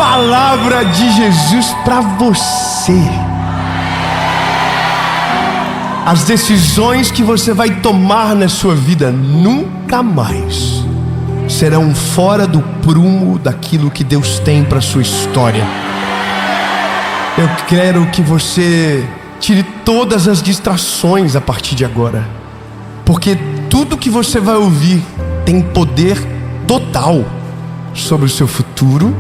palavra de Jesus para você. As decisões que você vai tomar na sua vida nunca mais serão fora do prumo daquilo que Deus tem para a sua história. Eu quero que você tire todas as distrações a partir de agora, porque tudo que você vai ouvir tem poder total sobre o seu futuro,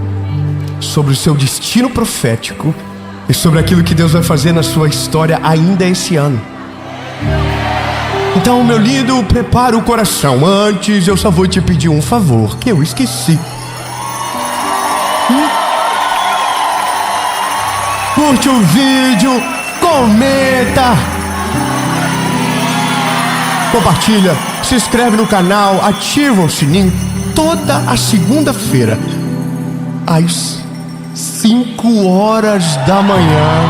sobre o seu destino profético e sobre aquilo que Deus vai fazer na sua história ainda esse ano. Então, meu lindo, prepara o coração. Antes, eu só vou te pedir um favor que eu esqueci. Curte o vídeo, comenta, compartilha, se inscreve no canal, ativa o sininho. Toda a segunda-feira, às 5 horas da manhã,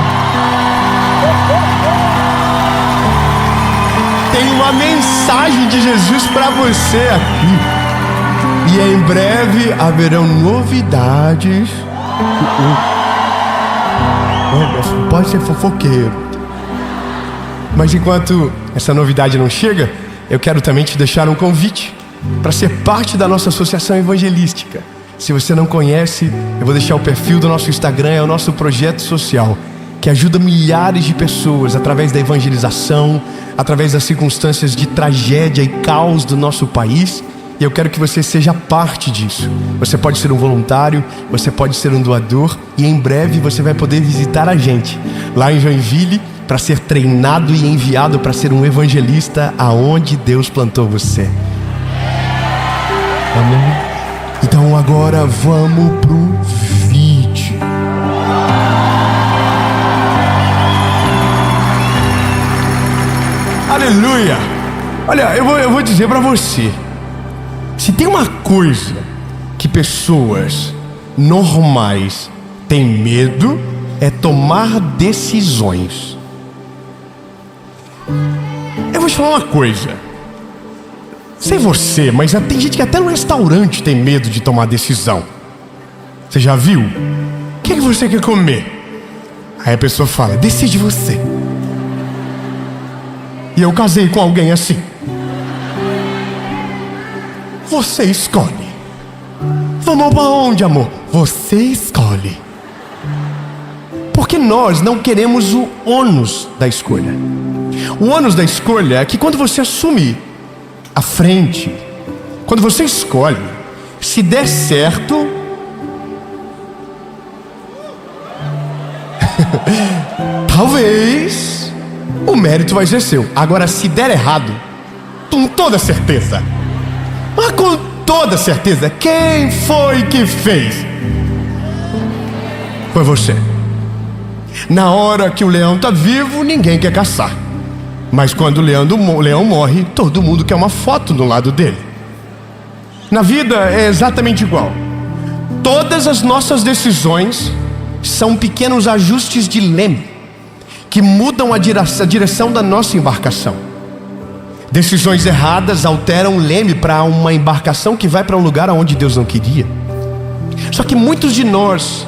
tem uma mensagem de Jesus para você aqui. E em breve haverão novidades. Pode ser fofoqueiro. Mas enquanto essa novidade não chega, eu quero também te deixar um convite para ser parte da nossa associação evangelística. Se você não conhece, eu vou deixar o perfil do nosso Instagram. É o nosso projeto social que ajuda milhares de pessoas através da evangelização, através das circunstâncias de tragédia e caos do nosso país. E eu quero que você seja parte disso. Você pode ser um voluntário, você pode ser um doador, e em breve você vai poder visitar a gente lá em Joinville para ser treinado e enviado para ser um evangelista aonde Deus plantou você. Amém? Então agora vamos pro vídeo. Aleluia! Olha, eu vou dizer para você, se tem uma coisa que pessoas normais têm medo, é tomar decisões. Eu vou te falar uma coisa, sei você, mas tem gente que até no restaurante tem medo de tomar decisão. Você já viu? O que você quer comer? Aí a pessoa fala, decide você. E eu casei com alguém assim. Você escolhe. Vamos para onde, amor? Você escolhe. Porque nós não queremos o ônus da escolha. O ônus da escolha é que quando você assume a frente, quando você escolhe, se der certo, talvez o mérito vai ser seu. Agora, se der errado, com toda certeza, mas com toda certeza, quem foi que fez? Foi você. Na hora que o leão está vivo, ninguém quer caçar. Mas quando o leão morre, todo mundo quer uma foto do lado dele. Na vida é exatamente igual. Todas as nossas decisões são pequenos ajustes de leme que mudam a direção da nossa embarcação. Decisões erradas alteram o leme para uma embarcação que vai para um lugar aonde Deus não queria. Só que muitos de nós,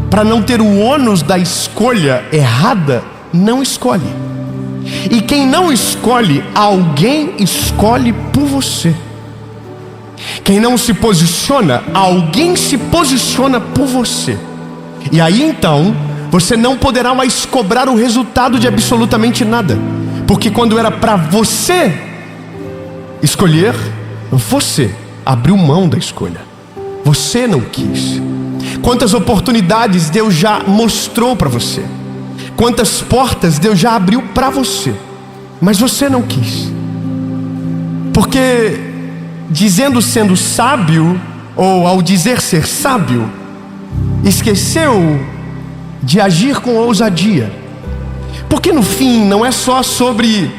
para não ter o ônus da escolha errada, não escolhe. E quem não escolhe, alguém escolhe por você. Quem não se posiciona, alguém se posiciona por você. E aí então, você não poderá mais cobrar o resultado de absolutamente nada. Porque quando era para você escolher, você abriu mão da escolha. Você não quis. Quantas oportunidades Deus já mostrou para você. Quantas portas Deus já abriu para você. Mas você não quis. Porque dizendo sendo sábio, ou ao dizer ser sábio, esqueceu de agir com ousadia. Porque no fim não é só sobre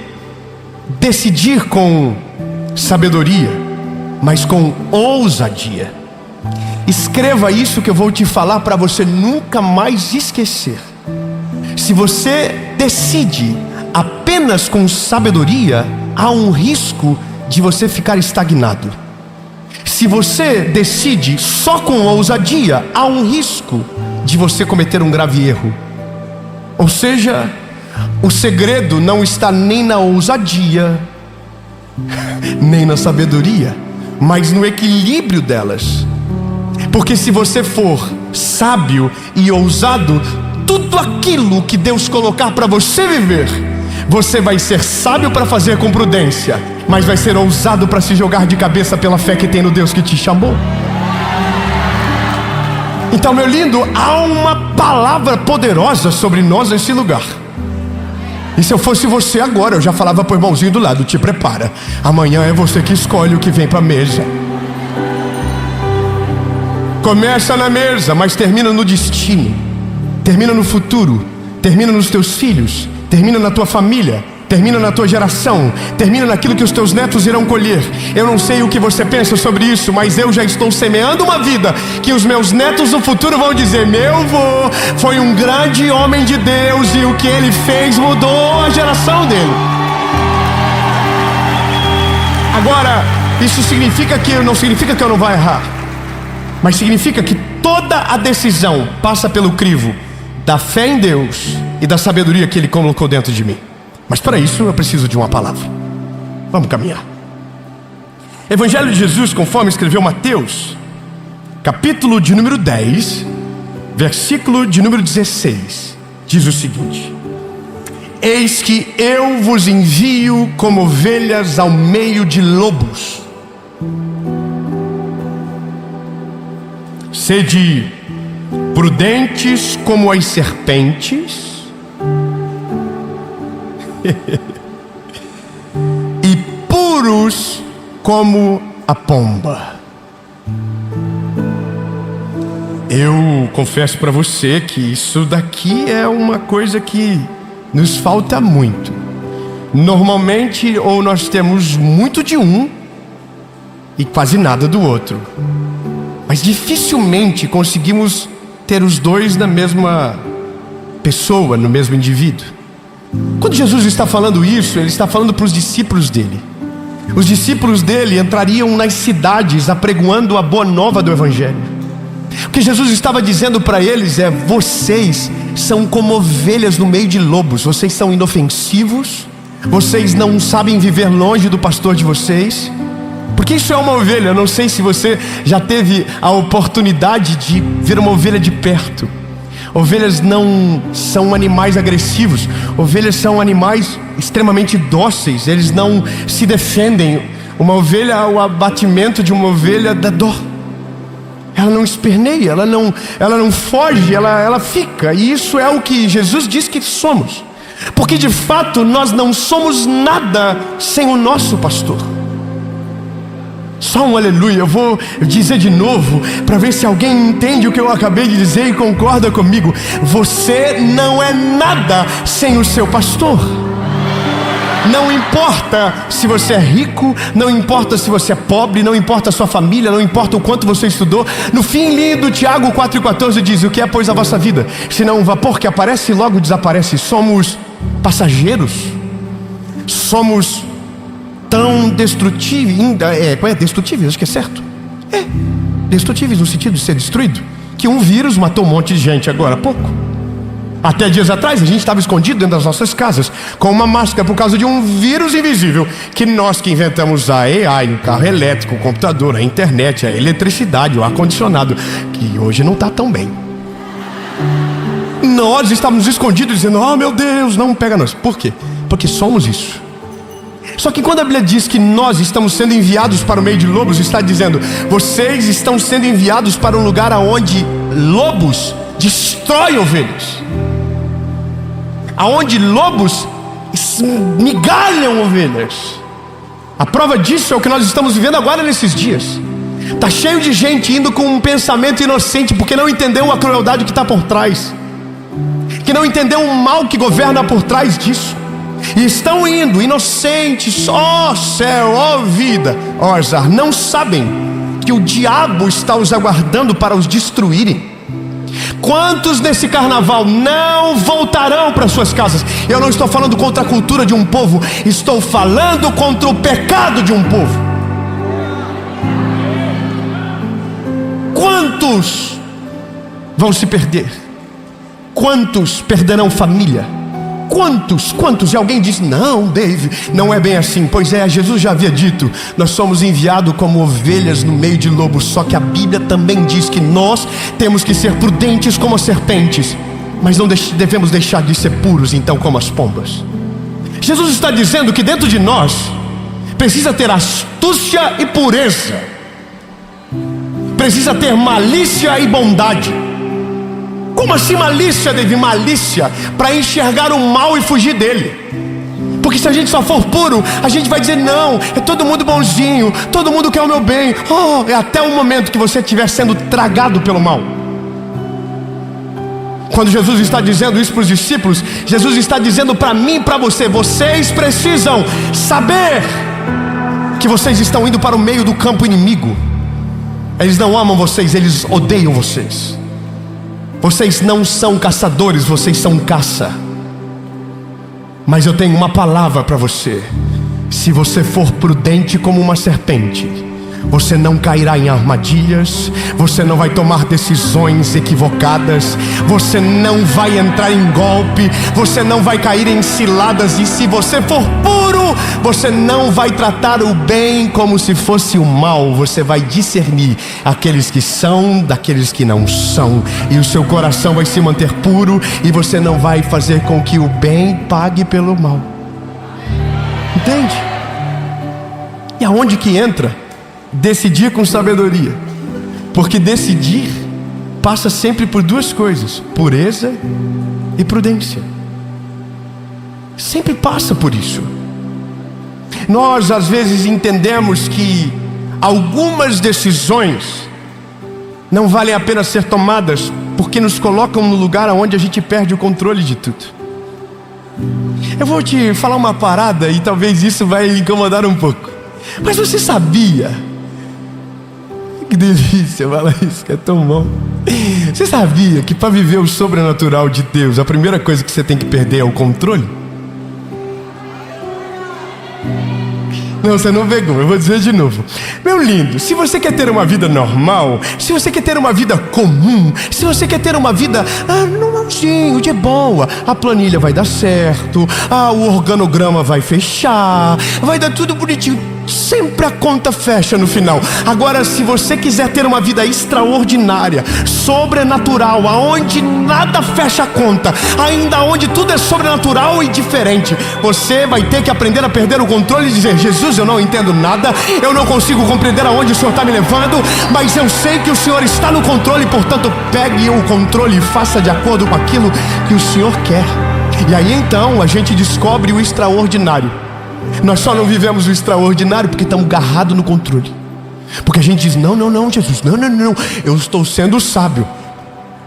decidir com sabedoria, mas com ousadia. Escreva isso que eu vou te falar para você nunca mais esquecer. Se você decide apenas com sabedoria, há um risco de você ficar estagnado. Se você decide só com ousadia, há um risco de você cometer um grave erro. Ou seja, o segredo não está nem na ousadia, nem na sabedoria, mas no equilíbrio delas. Porque se você for sábio e ousado, tudo aquilo que Deus colocar para você viver, você vai ser sábio para fazer com prudência, mas vai ser ousado para se jogar de cabeça pela fé que tem no Deus que te chamou. Então, meu lindo, há uma palavra poderosa sobre nós nesse lugar. E se eu fosse você agora, eu já falava para o irmãozinho do lado: te prepara, amanhã é você que escolhe o que vem para a mesa. Começa na mesa, mas termina no destino, termina no futuro, termina nos teus filhos, termina na tua família, termina na tua geração, termina naquilo que os teus netos irão colher. Eu não sei o que você pensa sobre isso, mas eu já estou semeando uma vida que os meus netos no futuro vão dizer: meu avô foi um grande homem de Deus e o que ele fez mudou a geração dele. Agora, isso significa que não significa que eu não vou errar, mas significa que toda a decisão passa pelo crivo da fé em Deus e da sabedoria que Ele colocou dentro de mim. Mas para isso eu preciso de uma palavra. Vamos caminhar. Evangelho de Jesus, conforme escreveu Mateus, capítulo de número 10, versículo de número 16, diz o seguinte: eis que eu vos envio como ovelhas ao meio de lobos. Sede prudentes como as serpentes e puros como a pomba. Eu confesso para você que isso daqui é uma coisa que nos falta muito. Normalmente, ou nós temos muito de um e quase nada do outro, mas dificilmente conseguimos ter os dois na mesma pessoa, no mesmo indivíduo. Quando Jesus está falando isso, Ele está falando para os discípulos dele. Os discípulos dele entrariam nas cidades apregoando a boa nova do Evangelho. O que Jesus estava dizendo para eles é: vocês são como ovelhas no meio de lobos. Vocês são inofensivos, vocês não sabem viver longe do pastor de vocês. Porque isso é uma ovelha. Eu não sei se você já teve a oportunidade de ver uma ovelha de perto. Ovelhas não são animais agressivos. Ovelhas são animais extremamente dóceis. Eles não se defendem. Uma ovelha, o abatimento de uma ovelha dá dó. Ela não esperneia, ela não foge, ela fica. E isso é o que Jesus diz que somos. Porque de fato nós não somos nada sem o nosso pastor. Só um aleluia. Eu vou dizer de novo para ver se alguém entende o que eu acabei de dizer e concorda comigo. Você não é nada sem o seu pastor. Não importa se você é rico, não importa se você é pobre, não importa a sua família, não importa o quanto você estudou. No fim lindo, Tiago 4,14 diz: o que é pois a vossa vida? Senão um vapor que aparece e logo desaparece. Somos passageiros. Somos tão destrutíveis, destrutíveis, acho que é certo. Destrutíveis no sentido de ser destruído, que um vírus matou um monte de gente agora há pouco. Até dias atrás a gente estava escondido dentro das nossas casas com uma máscara por causa de um vírus invisível que nós que inventamos a AI, o carro elétrico, o computador, a internet, a eletricidade, o ar-condicionado, que hoje não está tão bem. Nós estávamos escondidos dizendo: oh meu Deus, não pega nós. Por quê? Porque somos isso. Só que quando a Bíblia diz que nós estamos sendo enviados para o meio de lobos, está dizendo: vocês estão sendo enviados para um lugar onde lobos destroem ovelhas, aonde lobos migalham ovelhas. A prova disso é o que nós estamos vivendo agora nesses dias. Está cheio de gente indo com um pensamento inocente, porque não entendeu a crueldade que está por trás, que não entendeu o mal que governa por trás disso. E estão indo inocentes, ó céu, ó vida, ó azar. Não sabem que o diabo está os aguardando para os destruírem. Quantos nesse carnaval não voltarão para suas casas? Eu não estou falando contra a cultura de um povo, estou falando contra o pecado de um povo. Quantos vão se perder? Quantos perderão família? Quantos? E alguém diz: não, Dave, não é bem assim. Pois é, Jesus já havia dito: nós somos enviados como ovelhas no meio de lobos. Só que a Bíblia também diz que nós temos que ser prudentes como as serpentes, mas não devemos deixar de ser puros então como as pombas. Jesus está dizendo que dentro de nós precisa ter astúcia e pureza, precisa ter malícia e bondade. Como assim malícia, David? Malícia para enxergar o mal e fugir dele. Porque se a gente só for puro, a gente vai dizer: não, é todo mundo bonzinho, todo mundo quer o meu bem. É até o momento que você estiver sendo tragado pelo mal. Quando Jesus está dizendo isso para os discípulos, Jesus está dizendo para mim e para você: vocês precisam saber que vocês estão indo para o meio do campo inimigo. Eles não amam vocês, eles odeiam vocês. Vocês não são caçadores, vocês são caça. Mas eu tenho uma palavra para você: se você for prudente como uma serpente, você não cairá em armadilhas, você não vai tomar decisões equivocadas, você não vai entrar em golpe, você não vai cair em ciladas. E se você for puro, você não vai tratar o bem como se fosse o mal. Você vai discernir aqueles que são daqueles que não são, e o seu coração vai se manter puro, e você não vai fazer com que o bem pague pelo mal. Entende? E aonde que entra decidir com sabedoria? Porque decidir passa sempre por duas coisas: pureza e prudência. Sempre passa por isso. Nós às vezes entendemos que algumas decisões não valem a pena ser tomadas, porque nos colocam no lugar onde a gente perde o controle de tudo. Eu vou te falar uma parada e talvez isso vai incomodar um pouco, mas você sabia? Que delícia falar isso, que é tão bom. Você sabia que para viver o sobrenatural de Deus, a primeira coisa que você tem que perder é o controle? Não, você não pegou, eu vou dizer de novo. Meu lindo, se você quer ter uma vida normal, se você quer ter uma vida comum, se você quer ter uma vida normalzinho, de boa, a planilha vai dar certo, o organograma vai fechar, vai dar tudo bonitinho, sempre a conta fecha no final. Agora, se você quiser ter uma vida extraordinária, sobrenatural, aonde nada fecha a conta, ainda onde tudo é sobrenatural e diferente, você vai ter que aprender a perder o controle e dizer: Jesus, eu não entendo nada, eu não consigo compreender aonde o Senhor está me levando, mas eu sei que o Senhor está no controle, portanto pegue o controle e faça de acordo com aquilo que o Senhor quer. E aí então a gente descobre o extraordinário. Nós só não vivemos o extraordinário porque estamos agarrados no controle. Porque a gente diz: não, Jesus, não, eu estou sendo sábio.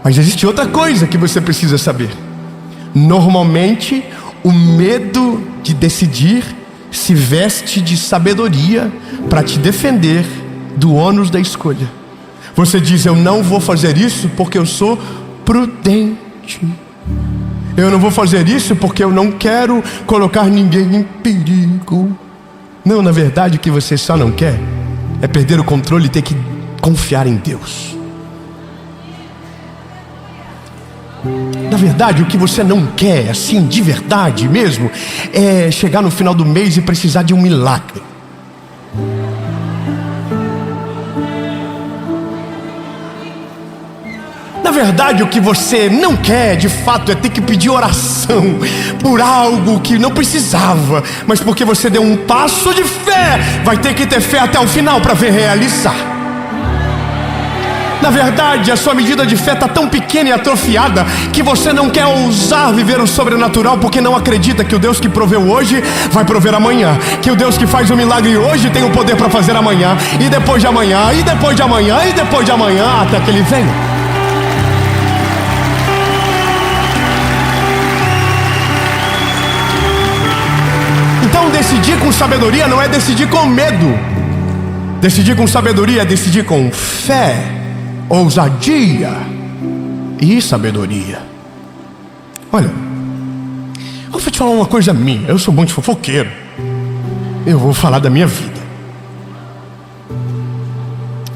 Mas existe outra coisa que você precisa saber. Normalmente o medo de decidir se veste de sabedoria para te defender do ônus da escolha. Você diz: eu não vou fazer isso porque eu sou prudente. Eu não vou fazer isso porque eu não quero colocar ninguém em perigo. Não, na verdade o que você só não quer é perder o controle e ter que confiar em Deus. Na verdade o que você não quer, assim, de verdade mesmo, é chegar no final do mês e precisar de um milagre. Na verdade, o que você não quer, de fato, é ter que pedir oração por algo que não precisava, mas porque você deu um passo de fé, vai ter que ter fé até o final para ver realizar. Na verdade, a sua medida de fé está tão pequena e atrofiada que você não quer ousar viver o sobrenatural, porque não acredita que o Deus que proveu hoje vai prover amanhã, que o Deus que faz o milagre hoje tem o poder para fazer amanhã, e depois de amanhã, e depois de amanhã, e depois de amanhã, até que Ele venha. Então decidir com sabedoria não é decidir com medo. Decidir com sabedoria é decidir com fé, ousadia e sabedoria. Olha, eu vou te falar uma coisa minha. Eu sou muito fofoqueiro. Eu vou falar da minha vida.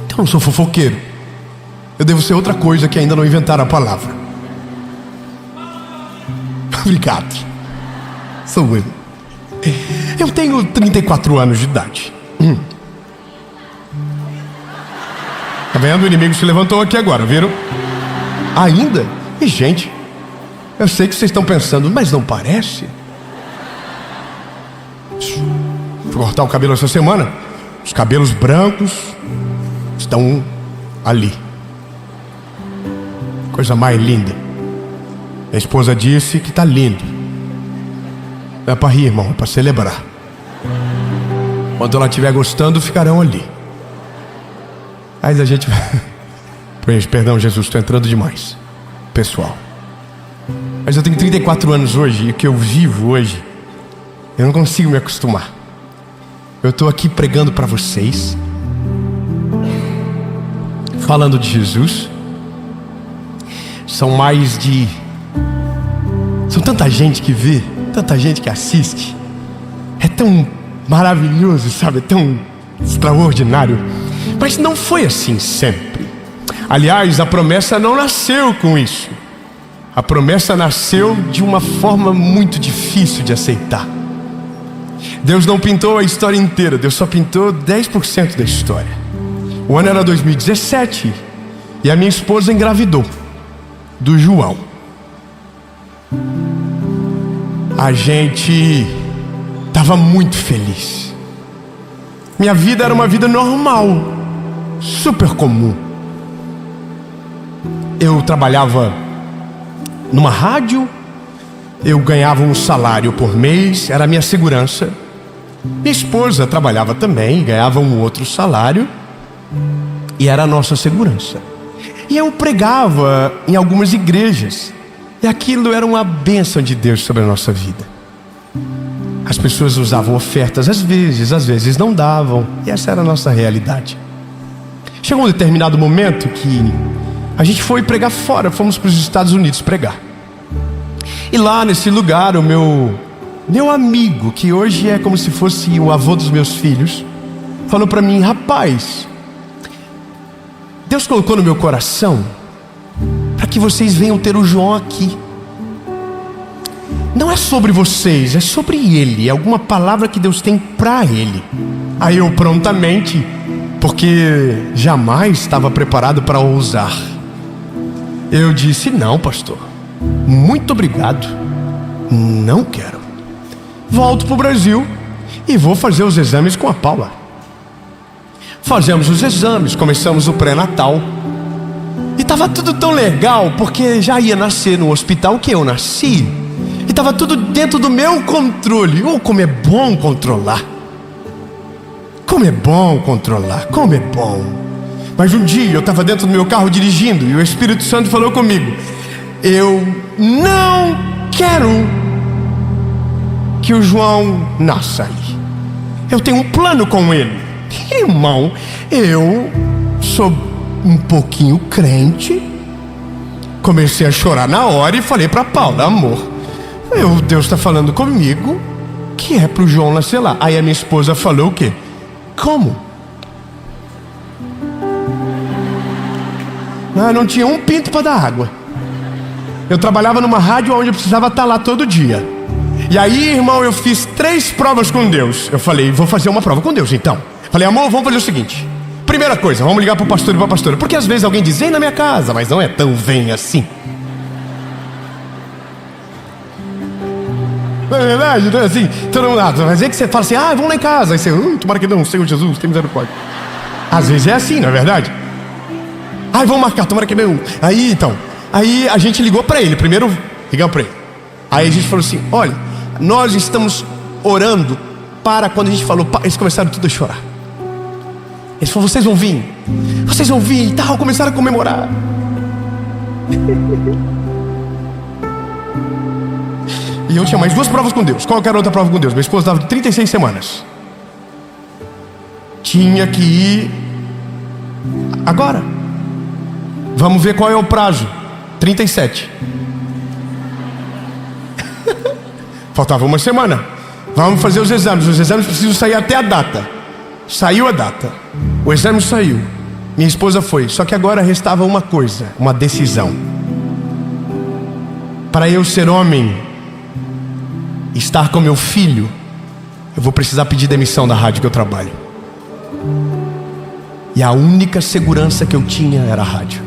Então eu não sou fofoqueiro. Eu devo ser outra coisa que ainda não inventaram a palavra. Obrigado. Sou eu. Eu tenho 34 anos de idade. Tá vendo? O inimigo se levantou aqui agora, viram? Ainda? E gente, eu sei que vocês estão pensando, mas não parece? Fui cortar o cabelo essa semana. Os cabelos brancos estão ali. Coisa mais linda. A esposa disse que está lindo. Não é para rir, irmão, é para celebrar. Quando ela estiver gostando, ficarão ali. Mas a gente... Perdão, Jesus, estou entrando demais, pessoal. Mas eu tenho 34 anos hoje, e o que eu vivo hoje, eu não consigo me acostumar. Eu estou aqui pregando para vocês, falando de Jesus. São tanta gente que vê, tanta gente que assiste. É tão maravilhoso, sabe? É tão extraordinário. Mas não foi assim sempre. Aliás, a promessa não nasceu com isso. A promessa nasceu de uma forma muito difícil de aceitar. Deus não pintou a história inteira, Deus só pintou 10% da história. O ano era 2017 e a minha esposa engravidou do João. A gente estava muito feliz. Minha vida era uma vida normal, super comum. Eu trabalhava numa rádio, eu ganhava um salário por mês, era a minha segurança. Minha esposa trabalhava também, ganhava um outro salário e era a nossa segurança. E eu pregava em algumas igrejas e aquilo era uma bênção de Deus sobre a nossa vida. As pessoas usavam ofertas às vezes não davam, e essa era a nossa realidade. Chegou um determinado momento que a gente foi pregar fora, fomos para os Estados Unidos pregar. E lá nesse lugar, o meu amigo, que hoje é como se fosse o avô dos meus filhos, falou para mim: rapaz, Deus colocou no meu coração para que vocês venham ter o João aqui. Não é sobre vocês, é sobre ele, é alguma palavra que Deus tem para ele. Aí eu prontamente, porque jamais estava preparado para ousar, eu disse: não, pastor, muito obrigado, não quero. Volto para o Brasil e vou fazer os exames com a Paula. Fazemos os exames, começamos o pré-natal. E estava tudo tão legal, porque já ia nascer no hospital que eu nasci. E estava tudo dentro do meu controle. Oh, como é bom controlar. Como é bom controlar, como é bom. Mas um dia eu estava dentro do meu carro dirigindo e o Espírito Santo falou comigo: eu não quero que o João nasça aí. Eu tenho um plano com ele. Irmão, eu sou um pouquinho crente. Comecei a chorar na hora e falei para Paula: amor, Deus está falando comigo que é para o João nascer lá. Aí a minha esposa falou o quê? Como? Não tinha um pinto para dar água. Eu trabalhava numa rádio onde eu precisava estar lá todo dia. E aí, irmão, eu fiz 3 provas com Deus. Eu falei: vou fazer uma prova com Deus então. Falei: amor, vamos fazer o seguinte. Primeira coisa, vamos ligar para o pastor e para a pastora. Porque às vezes alguém diz: vem na minha casa, mas não é tão vem assim. Não é verdade? Não é assim? Todo mundo, às vezes você fala assim: vamos lá em casa. Aí você: tomara que não, Senhor Jesus, tem misericórdia. Às vezes é assim, não é verdade? Vamos marcar, tomara que não. Aí a gente ligou para ele. Primeiro ligamos para ele. Aí a gente falou assim: olha, nós estamos orando para... Quando a gente falou, eles começaram tudo a chorar. Eles falaram: vocês vão vir e tal. Começaram a comemorar. E eu tinha mais 2 provas com Deus. Qual que era a outra prova com Deus? Minha esposa estava de 36 semanas. Tinha que ir agora. Vamos ver qual é o prazo. 37. Faltava uma semana. Vamos fazer os exames. Os exames precisam sair até a data. Saiu a data. O exame saiu. Minha esposa foi, só que agora restava uma coisa, uma decisão. Para eu ser homem, estar com meu filho, eu vou precisar pedir demissão da rádio que eu trabalho. E a única segurança que eu tinha era a rádio.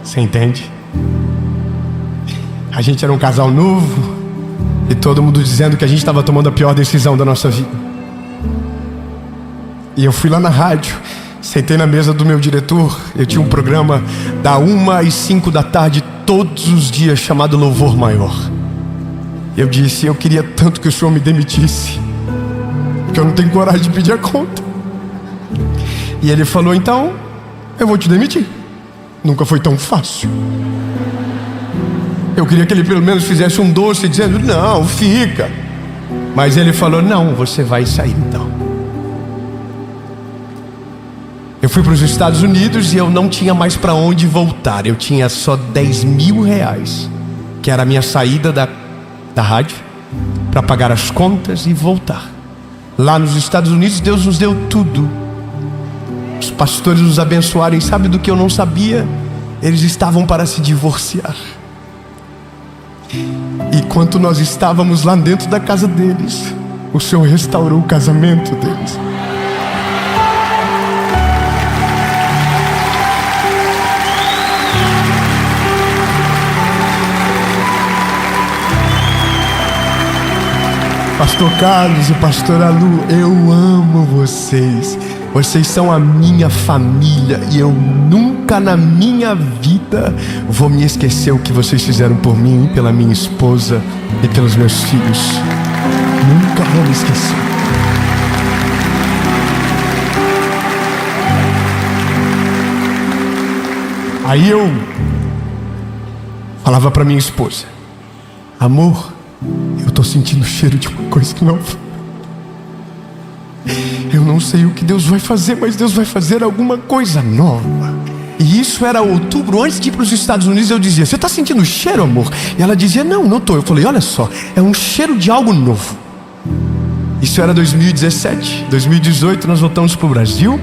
Você entende? A gente era um casal novo e todo mundo dizendo que a gente estava tomando a pior decisão da nossa vida. E eu fui lá na rádio, sentei na mesa do meu diretor. Eu tinha um programa da 1 às 5 da tarde todos os dias chamado Louvor Maior. Eu disse: eu queria tanto que o senhor me demitisse, porque eu não tenho coragem de pedir a conta. E ele falou: então eu vou te demitir. Nunca foi tão fácil. Eu queria que ele pelo menos fizesse um doce dizendo: não, fica. Mas ele falou: não, você vai sair então. Eu fui para os Estados Unidos e eu não tinha mais para onde voltar. Eu tinha só 10 mil reais, que era a minha saída da rádio, para pagar as contas e voltar. Lá nos Estados Unidos Deus nos deu tudo. Os pastores nos abençoaram. E sabe do que eu não sabia? Eles estavam para se divorciar. E enquanto nós estávamos lá dentro da casa deles, o Senhor restaurou o casamento deles. Pastor Carlos e Pastora Lu, eu amo vocês. Vocês são a minha família e eu nunca na minha vida vou me esquecer o que vocês fizeram por mim, pela minha esposa e pelos meus filhos. Nunca vou me esquecer. Aí eu falava para minha esposa: amor, eu tô sentindo o cheiro de uma coisa nova. Eu não sei o que Deus vai fazer, mas Deus vai fazer alguma coisa nova. E isso era outubro, antes de ir para os Estados Unidos. Eu dizia: você está sentindo o cheiro, amor? E ela dizia: não, não estou. Eu falei: olha só, é um cheiro de algo novo. Isso era 2017. 2018 nós voltamos para o Brasil.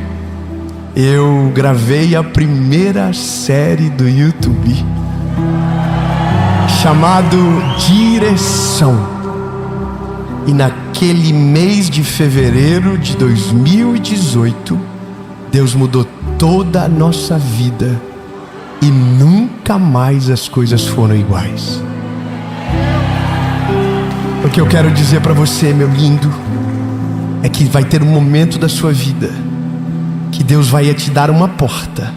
Eu gravei a primeira série do YouTube, chamado Direção. E naquele mês de fevereiro de 2018, Deus mudou toda a nossa vida e nunca mais as coisas foram iguais. O que eu quero dizer para você, meu lindo, é que vai ter um momento da sua vida que Deus vai te dar uma porta.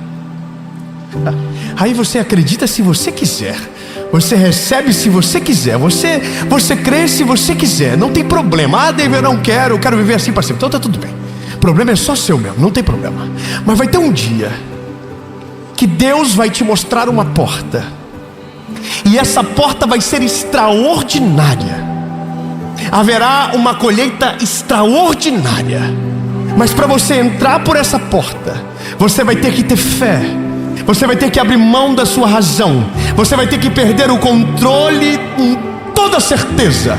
Aí você acredita se você quiser, você recebe se você quiser, você crê se você quiser, não tem problema. Ah, David, eu não quero, eu quero viver assim para sempre. Então tá tudo bem, o problema é só seu mesmo, não tem problema. Mas vai ter um dia que Deus vai te mostrar uma porta, e essa porta vai ser extraordinária. Haverá uma colheita extraordinária. Mas para você entrar por essa porta, você vai ter que ter fé. Você vai ter que abrir mão da sua razão. Você vai ter que perder o controle com toda certeza.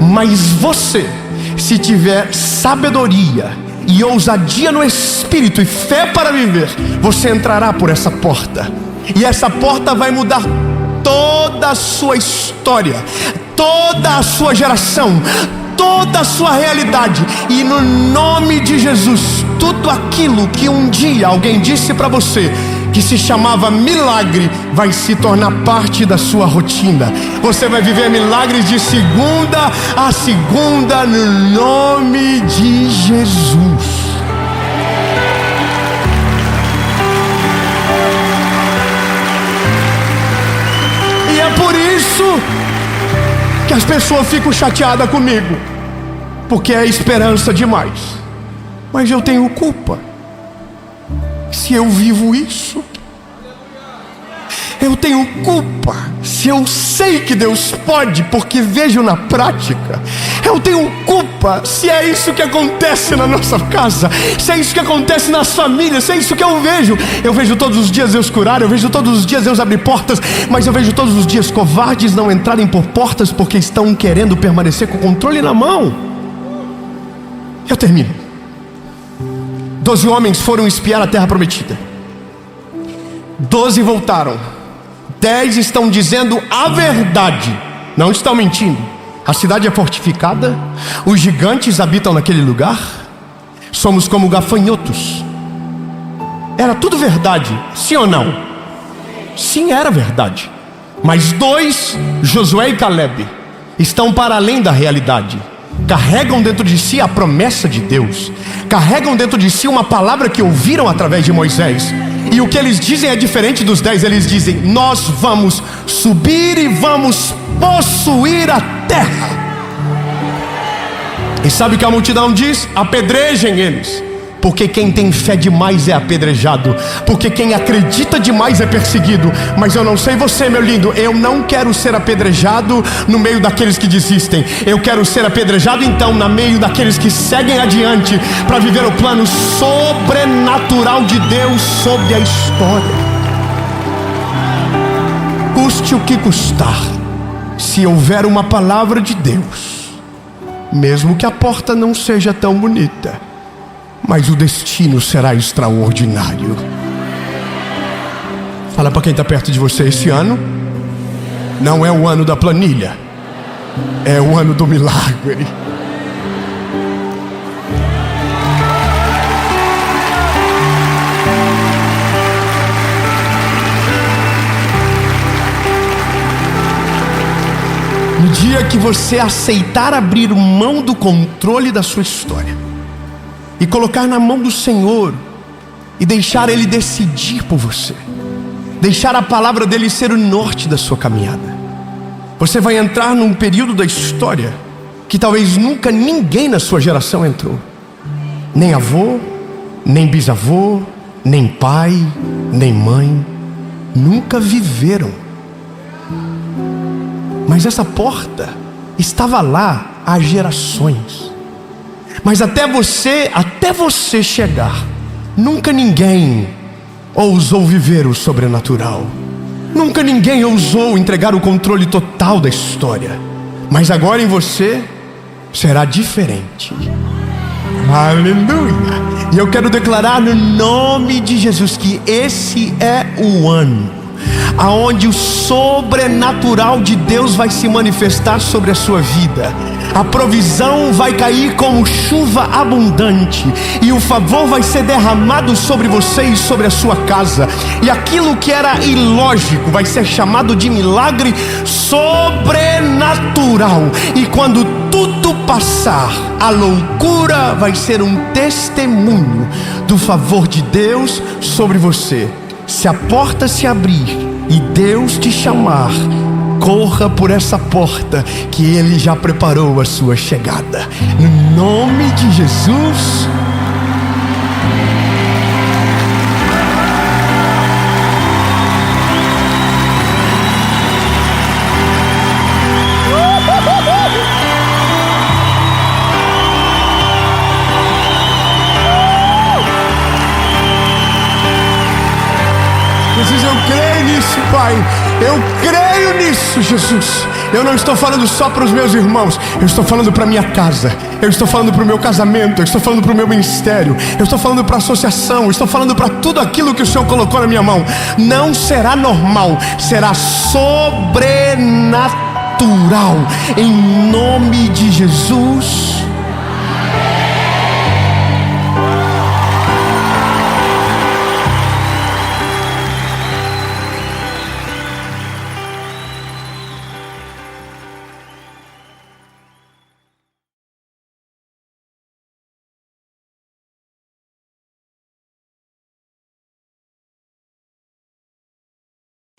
Mas você, se tiver sabedoria e ousadia no espírito e fé para viver, você entrará por essa porta. E essa porta vai mudar toda a sua história, toda a sua geração, toda a sua realidade. E no nome de Jesus, tudo aquilo que um dia alguém disse para você que se chamava milagre, vai se tornar parte da sua rotina. Você vai viver milagres de segunda a segunda, no nome de Jesus. E é por isso que as pessoas ficam chateadas comigo, porque é esperança demais. Mas eu tenho culpa se eu vivo isso. Eu tenho culpa se eu sei que Deus pode, porque vejo na prática. Eu tenho culpa se é isso que acontece na nossa casa, se é isso que acontece nas famílias, se é isso que eu vejo. Eu vejo todos os dias Deus curar, eu vejo todos os dias Deus abrir portas, mas eu vejo todos os dias covardes não entrarem por portas porque estão querendo permanecer com o controle na mão. Eu termino. 12 homens foram espiar a terra prometida. 12 voltaram. 10 estão dizendo a verdade, não estão mentindo. A cidade é fortificada, os gigantes habitam naquele lugar, somos como gafanhotos. Era tudo verdade, sim ou não? Sim, era verdade. Mas 2, Josué e Caleb, estão para além da realidade. Carregam dentro de si a promessa de Deus, carregam dentro de si uma palavra que ouviram através de Moisés. E o que eles dizem é diferente dos 10. Eles dizem: nós vamos subir e vamos possuir a terra. E sabe o que a multidão diz? Apedrejem eles. Porque quem tem fé demais é apedrejado, porque quem acredita demais é perseguido. Mas eu não sei você, meu lindo, eu não quero ser apedrejado no meio daqueles que desistem. Eu quero ser apedrejado então no meio daqueles que seguem adiante, para viver o plano sobrenatural de Deus sobre a história. Custe o que custar, se houver uma palavra de Deus, mesmo que a porta não seja tão bonita, mas o destino será extraordinário. Fala para quem está perto de você: esse ano não é o ano da planilha, é o ano do milagre. No dia que você aceitar abrir mão do controle da sua história e colocar na mão do Senhor e deixar Ele decidir por você, deixar a palavra dele ser o norte da sua caminhada, você vai entrar num período da história que talvez nunca ninguém na sua geração entrou. Nem avô, nem bisavô, nem pai, nem mãe nunca viveram. Mas essa porta estava lá há gerações. Mas até você chegar, nunca ninguém ousou viver o sobrenatural. Nunca ninguém ousou entregar o controle total da história. Mas agora em você será diferente. Aleluia! E eu quero declarar no nome de Jesus que esse é o ano aonde o sobrenatural de Deus vai se manifestar sobre a sua vida. A provisão vai cair como chuva abundante, e o favor vai ser derramado sobre você e sobre a sua casa. E aquilo que era ilógico vai ser chamado de milagre sobrenatural. E quando tudo passar, a loucura vai ser um testemunho do favor de Deus sobre você. Se a porta se abrir e Deus te chamar, corra por essa porta, que Ele já preparou a sua chegada. No nome de Jesus. Jesus, eu creio nisso, Pai. Eu creio nisso, Jesus. Eu não estou falando só para os meus irmãos, eu estou falando para a minha casa, eu estou falando para o meu casamento, eu estou falando para o meu ministério, eu estou falando para a associação, eu estou falando para tudo aquilo que o Senhor colocou na minha mão. Não será normal, será sobrenatural, em nome de Jesus.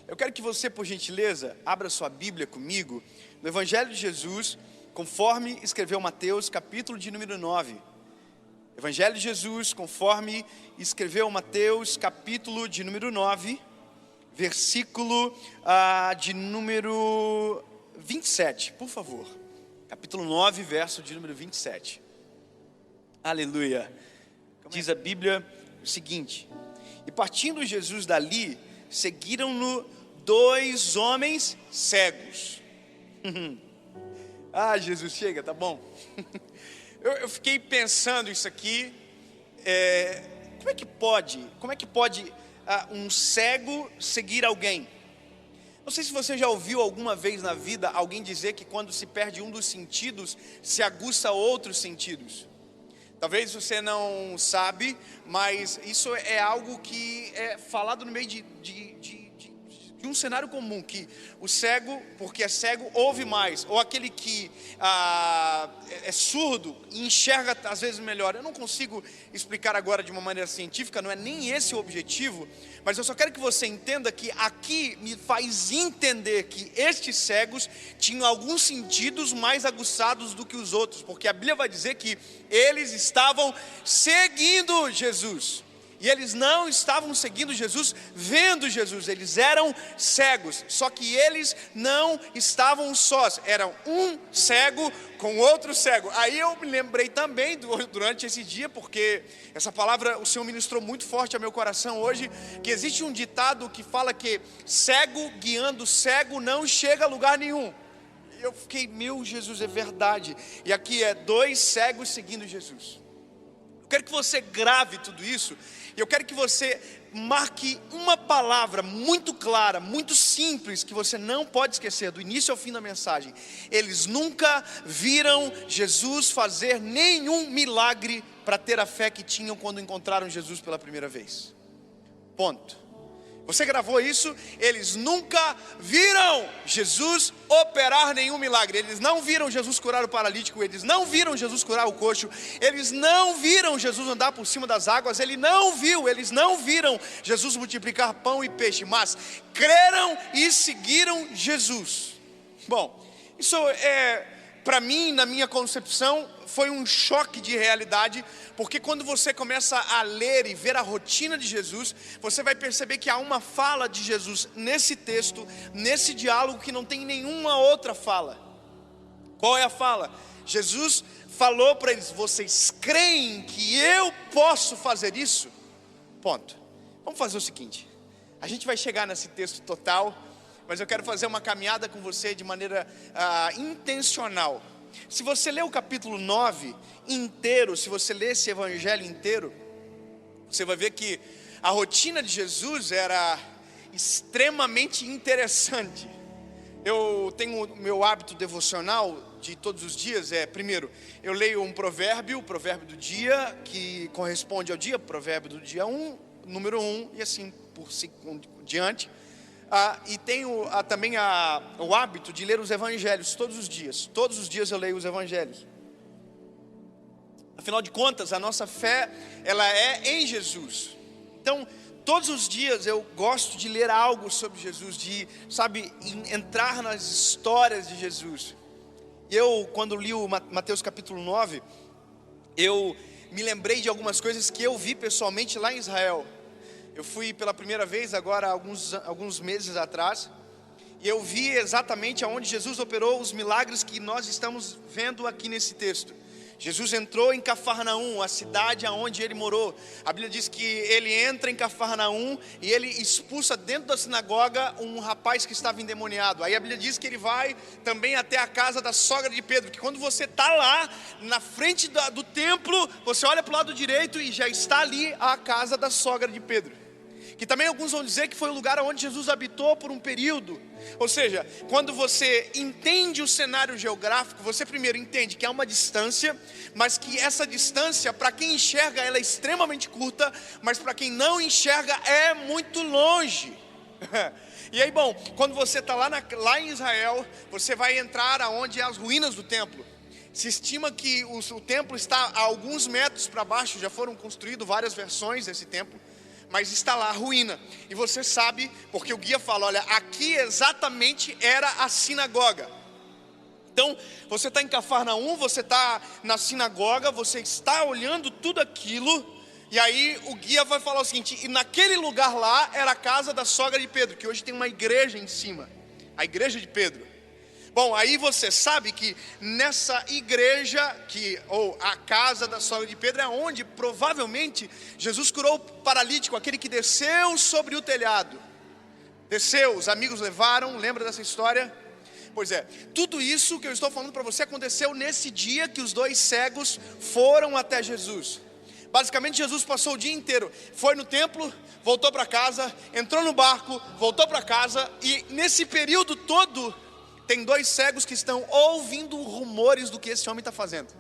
Eu quero que você, por gentileza, abra sua Bíblia comigo no Evangelho de Jesus, conforme escreveu Mateus, capítulo de número 9. Evangelho de Jesus, conforme escreveu Mateus, capítulo de número 9, versículo de número 27, por favor. Capítulo 9, verso de número 27. Aleluia. Diz a Bíblia o seguinte: e partindo Jesus dali, seguiram-no 2 homens cegos. Ah, Jesus, chega, tá bom. eu fiquei pensando isso aqui, como é que pode um cego seguir alguém? Não sei se você já ouviu alguma vez na vida alguém dizer que quando se perde um dos sentidos, se aguça outros sentidos. Talvez você não sabe, mas isso é algo que é falado no meio de um cenário comum, que o cego, porque é cego, ouve mais, ou aquele que é surdo e enxerga às vezes melhor. Eu não consigo explicar agora de uma maneira científica, não é nem esse o objetivo, mas eu só quero que você entenda que aqui me faz entender que estes cegos tinham alguns sentidos mais aguçados do que os outros, porque a Bíblia vai dizer que eles estavam seguindo Jesus. E eles não estavam seguindo Jesus, vendo Jesus, eles eram cegos, só que eles não estavam sós, eram um cego com outro cego. Aí eu me lembrei também durante esse dia, porque essa palavra o Senhor ministrou muito forte ao meu coração hoje, que existe um ditado que fala que cego guiando cego não chega a lugar nenhum. E eu fiquei, meu Jesus, é verdade. E aqui é 2 cegos seguindo Jesus. Eu quero que você grave tudo isso. E eu quero que você marque uma palavra muito clara, muito simples, que você não pode esquecer, do início ao fim da mensagem. Eles nunca viram Jesus fazer nenhum milagre para ter a fé que tinham quando encontraram Jesus pela primeira vez. Ponto. Você gravou isso? Eles nunca viram Jesus operar nenhum milagre. Eles não viram Jesus curar o paralítico. Eles não viram Jesus curar o coxo. Eles não viram Jesus andar por cima das águas. Eles não viram Jesus multiplicar pão e peixe. Mas creram e seguiram Jesus. Bom, isso para mim, na minha concepção, foi um choque de realidade, porque quando você começa a ler e ver a rotina de Jesus, você vai perceber que há uma fala de Jesus nesse texto, nesse diálogo, que não tem nenhuma outra fala. Qual é a fala? Jesus falou para eles: vocês creem que eu posso fazer isso? Ponto. Vamos fazer o seguinte, a gente vai chegar nesse texto total, mas eu quero fazer uma caminhada com você de maneira intencional. Se você ler o capítulo 9 inteiro, se você ler esse evangelho inteiro, você vai ver que a rotina de Jesus era extremamente interessante. Eu tenho o meu hábito devocional de todos os dias, primeiro, eu leio um provérbio, o provérbio do dia, que corresponde ao dia, provérbio do dia 1, número 1, e assim por diante. E tenho também o hábito de ler os evangelhos todos os dias. Todos os dias eu leio os evangelhos. Afinal de contas, a nossa fé, ela é em Jesus. Então, todos os dias eu gosto de ler algo sobre Jesus, de, entrar nas histórias de Jesus. E eu, quando li o Mateus capítulo 9, eu me lembrei de algumas coisas que eu vi pessoalmente lá em Israel. Eu fui pela primeira vez agora, alguns meses atrás, e eu vi exatamente aonde Jesus operou os milagres que nós estamos vendo aqui nesse texto. Jesus entrou em Cafarnaum, a cidade aonde ele morou. A Bíblia diz que ele entra em Cafarnaum e ele expulsa dentro da sinagoga um rapaz que estava endemoniado. Aí a Bíblia diz que ele vai também até a casa da sogra de Pedro, que quando você está lá na frente do templo, você olha para o lado direito e já está ali a casa da sogra de Pedro, que também alguns vão dizer que foi o lugar onde Jesus habitou por um período. Ou seja, quando você entende o cenário geográfico, você primeiro entende que há uma distância, mas que essa distância, para quem enxerga, ela é extremamente curta, mas para quem não enxerga, é muito longe. E aí, bom, quando você está lá em Israel, você vai entrar aonde é as ruínas do templo. Se estima que o templo está a alguns metros para baixo, já foram construídas várias versões desse templo, mas está lá a ruína. E você sabe, porque o guia fala, olha, aqui exatamente era a sinagoga. Então, você está em Cafarnaum, você está na sinagoga, você está olhando tudo aquilo, e aí o guia vai falar o seguinte: e naquele lugar lá era a casa da sogra de Pedro, que hoje tem uma igreja em cima, a igreja de Pedro. Bom, aí você sabe que nessa igreja, ou a casa da sogra de Pedro, é onde provavelmente Jesus curou o paralítico, aquele que desceu sobre o telhado. Desceu, os amigos levaram, lembra dessa história? Pois é, tudo isso que eu estou falando para você aconteceu nesse dia que os dois cegos foram até Jesus. Basicamente, Jesus passou o dia inteiro, foi no templo, voltou para casa, entrou no barco, voltou para casa, e nesse período todo, tem dois cegos que estão ouvindo rumores do que esse homem está fazendo.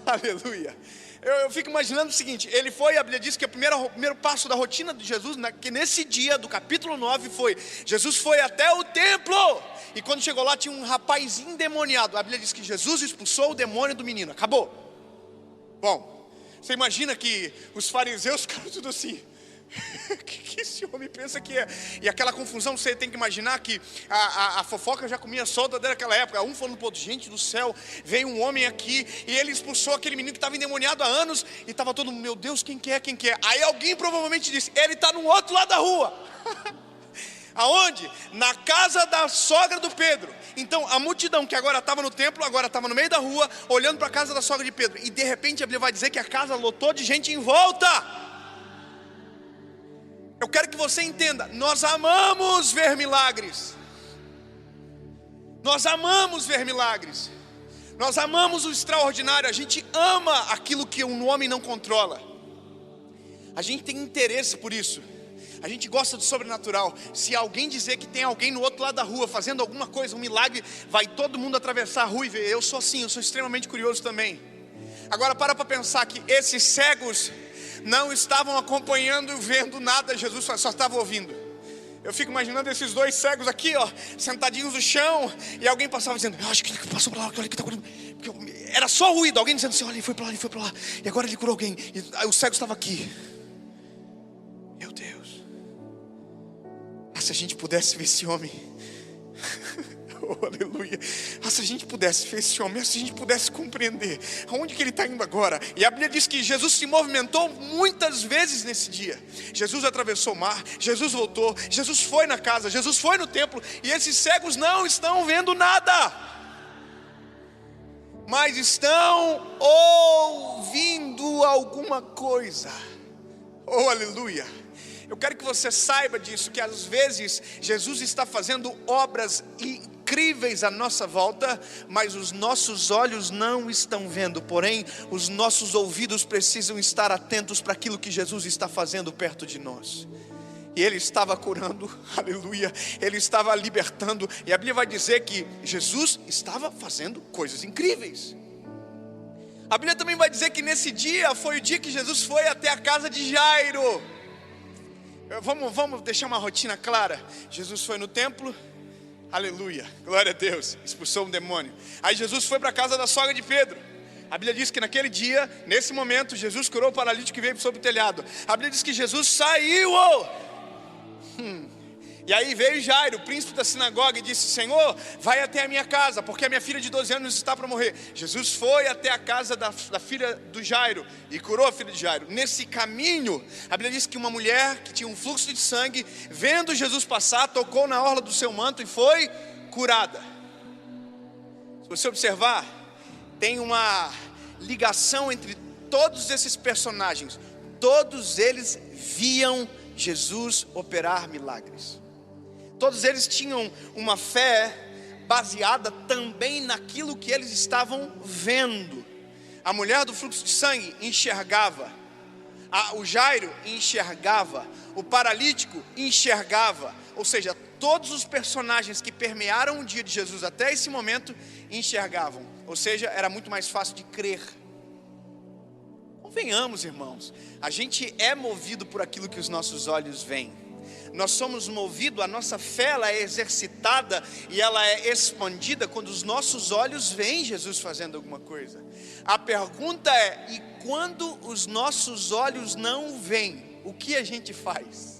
Aleluia. Eu fico imaginando o seguinte, ele foi, a Bíblia diz que o primeiro passo da rotina de Jesus, que nesse dia do capítulo 9 foi, Jesus foi até o templo, e quando chegou lá tinha um rapaz endemoniado. A Bíblia diz que Jesus expulsou o demônio do menino, acabou. Bom, você imagina que os fariseus ficaram tudo assim, o que esse homem pensa que é? E aquela confusão, você tem que imaginar que a fofoca já comia solta desde aquela época. Um falando, pô, gente do céu, veio um homem aqui e ele expulsou aquele menino que estava endemoniado há anos. E estava todo mundo, meu Deus, quem que é? Aí alguém provavelmente disse, ele está no outro lado da rua. Aonde? Na casa da sogra do Pedro. Então a multidão que agora estava no templo, agora estava no meio da rua, olhando para a casa da sogra de Pedro. E de repente a Bíblia vai dizer que a casa lotou de gente em volta. Eu quero que você entenda, nós amamos ver milagres. Nós amamos ver milagres. Nós amamos o extraordinário. A gente ama aquilo que um homem não controla. A gente tem interesse por isso. A gente gosta do sobrenatural. Se alguém dizer que tem alguém no outro lado da rua fazendo alguma coisa, um milagre, vai todo mundo atravessar a rua e ver. Eu sou assim, eu sou extremamente curioso também. Agora para pensar que esses cegos não estavam acompanhando e vendo nada, Jesus só estava ouvindo. Eu fico imaginando esses dois cegos aqui, ó, sentadinhos no chão, e alguém passava dizendo, eu acho que ele passou para lá, olha que está curando. Era só ruído, alguém dizendo assim, olha, ele foi para lá, e agora ele curou alguém, e o cego estava aqui. Meu Deus, se a gente pudesse ver esse homem, oh, aleluia, se a gente pudesse ver esse homem, se a gente pudesse compreender aonde que ele está indo agora. E a Bíblia diz que Jesus se movimentou muitas vezes nesse dia. Jesus atravessou o mar, Jesus voltou, Jesus foi na casa, Jesus foi no templo, e esses cegos não estão vendo nada, mas estão ouvindo alguma coisa. Oh, aleluia. Eu quero que você saiba disso, que às vezes Jesus está fazendo obras incríveis à nossa volta, mas os nossos olhos não estão vendo, porém os nossos ouvidos precisam estar atentos para aquilo que Jesus está fazendo perto de nós. E Ele estava curando, aleluia, Ele estava libertando, e a Bíblia vai dizer que Jesus estava fazendo coisas incríveis. A Bíblia também vai dizer que nesse dia foi o dia que Jesus foi até a casa de Jairo. Vamos deixar uma rotina clara. Jesus foi no templo, aleluia, glória a Deus, expulsou um demônio. Aí Jesus foi para a casa da sogra de Pedro. A Bíblia diz que naquele dia, nesse momento, Jesus curou o paralítico que veio sobre o telhado. A Bíblia diz que Jesus saiu. E aí veio Jairo, o príncipe da sinagoga, e disse, Senhor, vai até a minha casa, porque a minha filha de 12 anos está para morrer. Jesus foi até a casa da filha do Jairo e curou a filha de Jairo. Nesse caminho, a Bíblia diz que uma mulher que tinha um fluxo de sangue, vendo Jesus passar, tocou na orla do seu manto e foi curada. Se você observar, tem uma ligação entre todos esses personagens. Todos eles viam Jesus operar milagres. Todos eles tinham uma fé baseada também naquilo que eles estavam vendo. A mulher do fluxo de sangue enxergava, o Jairo enxergava, o paralítico enxergava. Ou seja, todos os personagens que permearam o dia de Jesus até esse momento enxergavam. Ou seja, era muito mais fácil de crer. Convenhamos, irmãos, a gente é movido por aquilo que os nossos olhos veem. Nós somos movidos, a nossa fé ela é exercitada e ela é expandida quando os nossos olhos veem Jesus fazendo alguma coisa. A pergunta é, e quando os nossos olhos não veem, o que a gente faz?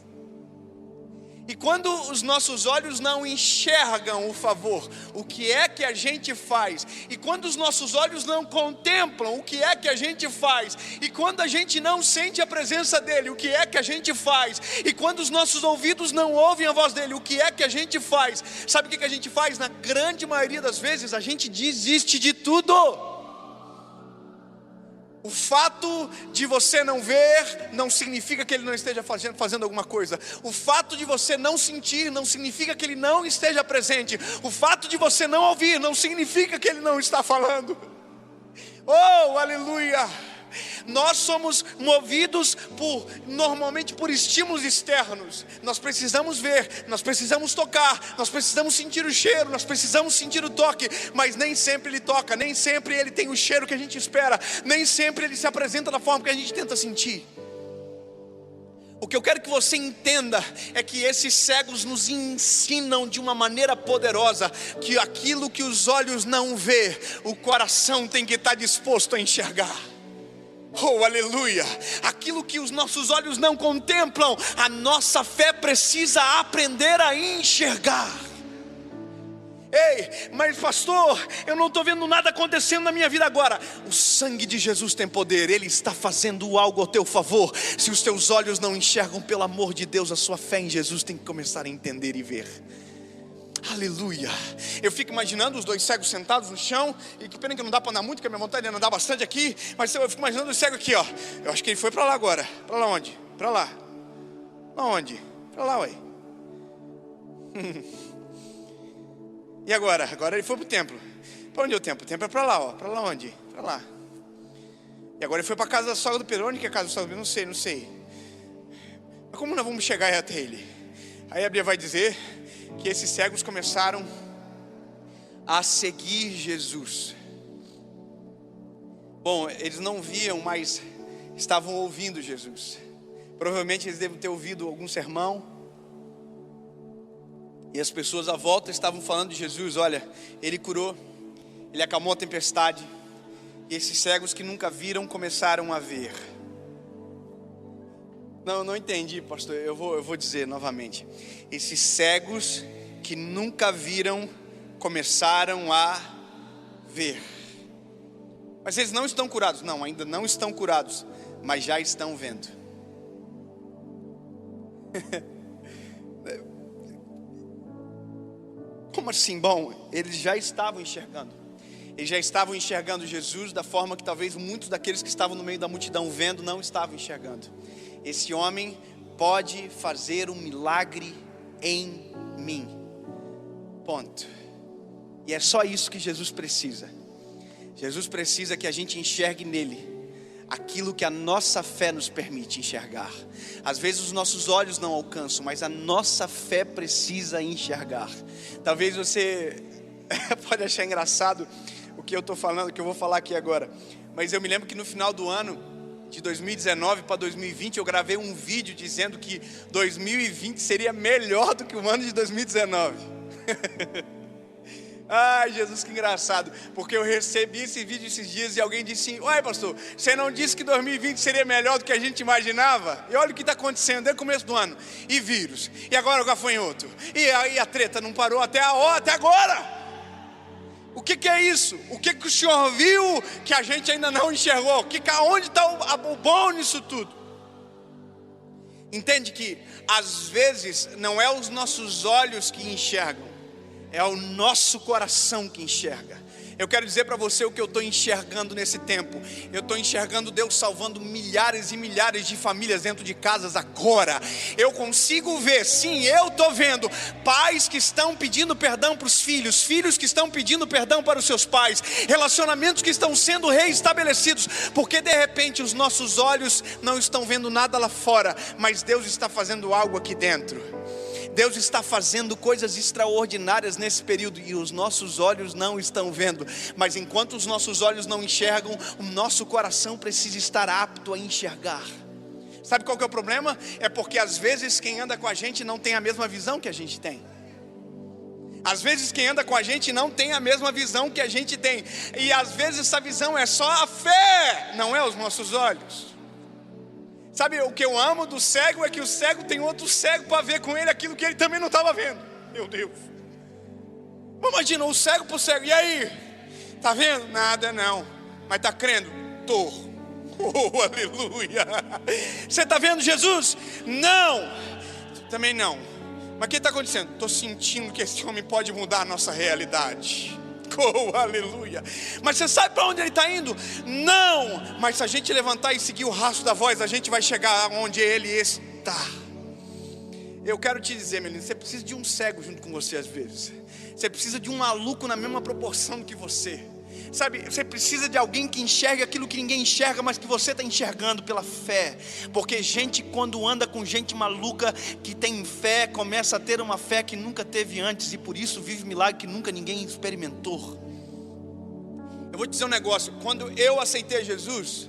E quando os nossos olhos não enxergam o favor, o que é que a gente faz? E quando os nossos olhos não contemplam, o que é que a gente faz? E quando a gente não sente a presença dele, o que é que a gente faz? E quando os nossos ouvidos não ouvem a voz dele, o que é que a gente faz? Sabe o que a gente faz? Na grande maioria das vezes, a gente desiste de tudo. O fato de você não ver não significa que ele não esteja fazendo alguma coisa. O fato de você não sentir não significa que ele não esteja presente. O fato de você não ouvir não significa que ele não está falando. Oh, aleluia! Nós somos movidos normalmente por estímulos externos. Nós precisamos ver, nós precisamos tocar, nós precisamos sentir o cheiro, nós precisamos sentir o toque. Mas nem sempre ele toca, nem sempre ele tem o cheiro que a gente espera, nem sempre ele se apresenta da forma que a gente tenta sentir. O que eu quero que você entenda é que esses cegos nos ensinam de uma maneira poderosa que aquilo que os olhos não vê, o coração tem que estar disposto a enxergar. Oh, aleluia! Aquilo que os nossos olhos não contemplam, a nossa fé precisa aprender a enxergar. Ei, mas pastor, eu não estou vendo nada acontecendo na minha vida agora. O sangue de Jesus tem poder, Ele está fazendo algo ao teu favor. Se os teus olhos não enxergam, pelo amor de Deus, a sua fé em Jesus tem que começar a entender e ver. Aleluia. Eu fico imaginando os dois cegos sentados no chão. E que pena que não dá para andar muito, porque a minha vontade é andar bastante aqui. Mas eu fico imaginando o cego aqui, ó. Eu acho que ele foi para lá agora. Para lá onde? Para lá. Para onde? Para lá, ué. E agora? Agora ele foi para o templo. Para onde é o templo? O templo é para lá, ó. Para lá onde? Para lá. E agora ele foi para a casa da sogra do Pedro. Onde que é a casa da sogra do Pedro? Não sei. Mas como nós vamos chegar até ele? Aí a Bíblia vai dizer que esses cegos começaram a seguir Jesus. Bom, eles não viam, mas estavam ouvindo Jesus. Provavelmente eles devem ter ouvido algum sermão. E as pessoas à volta estavam falando de Jesus. Olha, Ele curou, Ele acalmou a tempestade. E esses cegos que nunca viram começaram a ver. Não entendi, pastor. Eu vou dizer novamente. Esses cegos que nunca viram começaram a ver. Mas eles não estão curados. Não, ainda não estão curados, mas já estão vendo. Como assim? Bom, eles já estavam enxergando. Eles já estavam enxergando Jesus da forma que talvez muitos daqueles que estavam no meio da multidão vendo não estavam enxergando. Esse homem pode fazer um milagre em mim. Ponto. E é só isso que Jesus precisa. Jesus precisa que a gente enxergue nele aquilo que a nossa fé nos permite enxergar. Às vezes os nossos olhos não alcançam, mas a nossa fé precisa enxergar. Talvez você pode achar engraçado o que eu estou falando, o que eu vou falar aqui agora. Mas eu me lembro que no final do ano de 2019 para 2020, eu gravei um vídeo dizendo que 2020 seria melhor do que o ano de 2019. Ai, Jesus, que engraçado, porque eu recebi esse vídeo esses dias e alguém disse assim: uai, pastor, você não disse que 2020 seria melhor do que a gente imaginava? E olha o que está acontecendo desde o começo do ano. E vírus, e agora o gafanhoto, e aí a treta não parou até agora. O que é isso? O que o Senhor viu que a gente ainda não enxergou? Onde está o bom nisso tudo? Entende que às vezes não é os nossos olhos que enxergam, é o nosso coração que enxerga. Eu quero dizer para você o que eu estou enxergando nesse tempo. Eu estou enxergando Deus salvando milhares e milhares de famílias dentro de casas agora. Eu consigo ver, sim, eu estou vendo pais que estão pedindo perdão para os filhos, filhos que estão pedindo perdão para os seus pais, relacionamentos que estão sendo reestabelecidos, porque de repente os nossos olhos não estão vendo nada lá fora, mas Deus está fazendo algo aqui dentro. Deus está fazendo coisas extraordinárias nesse período e os nossos olhos não estão vendo. Mas enquanto os nossos olhos não enxergam, o nosso coração precisa estar apto a enxergar. Sabe qual que é o problema? É porque às vezes quem anda com a gente não tem a mesma visão que a gente tem. Às vezes quem anda com a gente não tem a mesma visão que a gente tem. E às vezes essa visão é só a fé, não é os nossos olhos. Sabe, o que eu amo do cego é que o cego tem outro cego para ver com ele aquilo que ele também não estava vendo. Meu Deus. Imagina, o cego para o cego. E aí? Está vendo? Nada não. Mas está crendo? Estou. Oh, aleluia. Você está vendo Jesus? Não. Também não. Mas o que está acontecendo? Estou sentindo que esse homem pode mudar a nossa realidade. Oh, aleluia. Mas você sabe para onde ele está indo? Não, mas se a gente levantar e seguir o rastro da voz, a gente vai chegar onde ele está. Eu quero te dizer, menino, você precisa de um cego junto com você às vezes. Você precisa de um maluco na mesma proporção que você. Sabe, você precisa de alguém que enxergue aquilo que ninguém enxerga, mas que você está enxergando pela fé. Porque gente, quando anda com gente maluca que tem fé, começa a ter uma fé que nunca teve antes, e por isso vive milagre que nunca ninguém experimentou. Eu vou te dizer um negócio. Quando eu aceitei Jesus,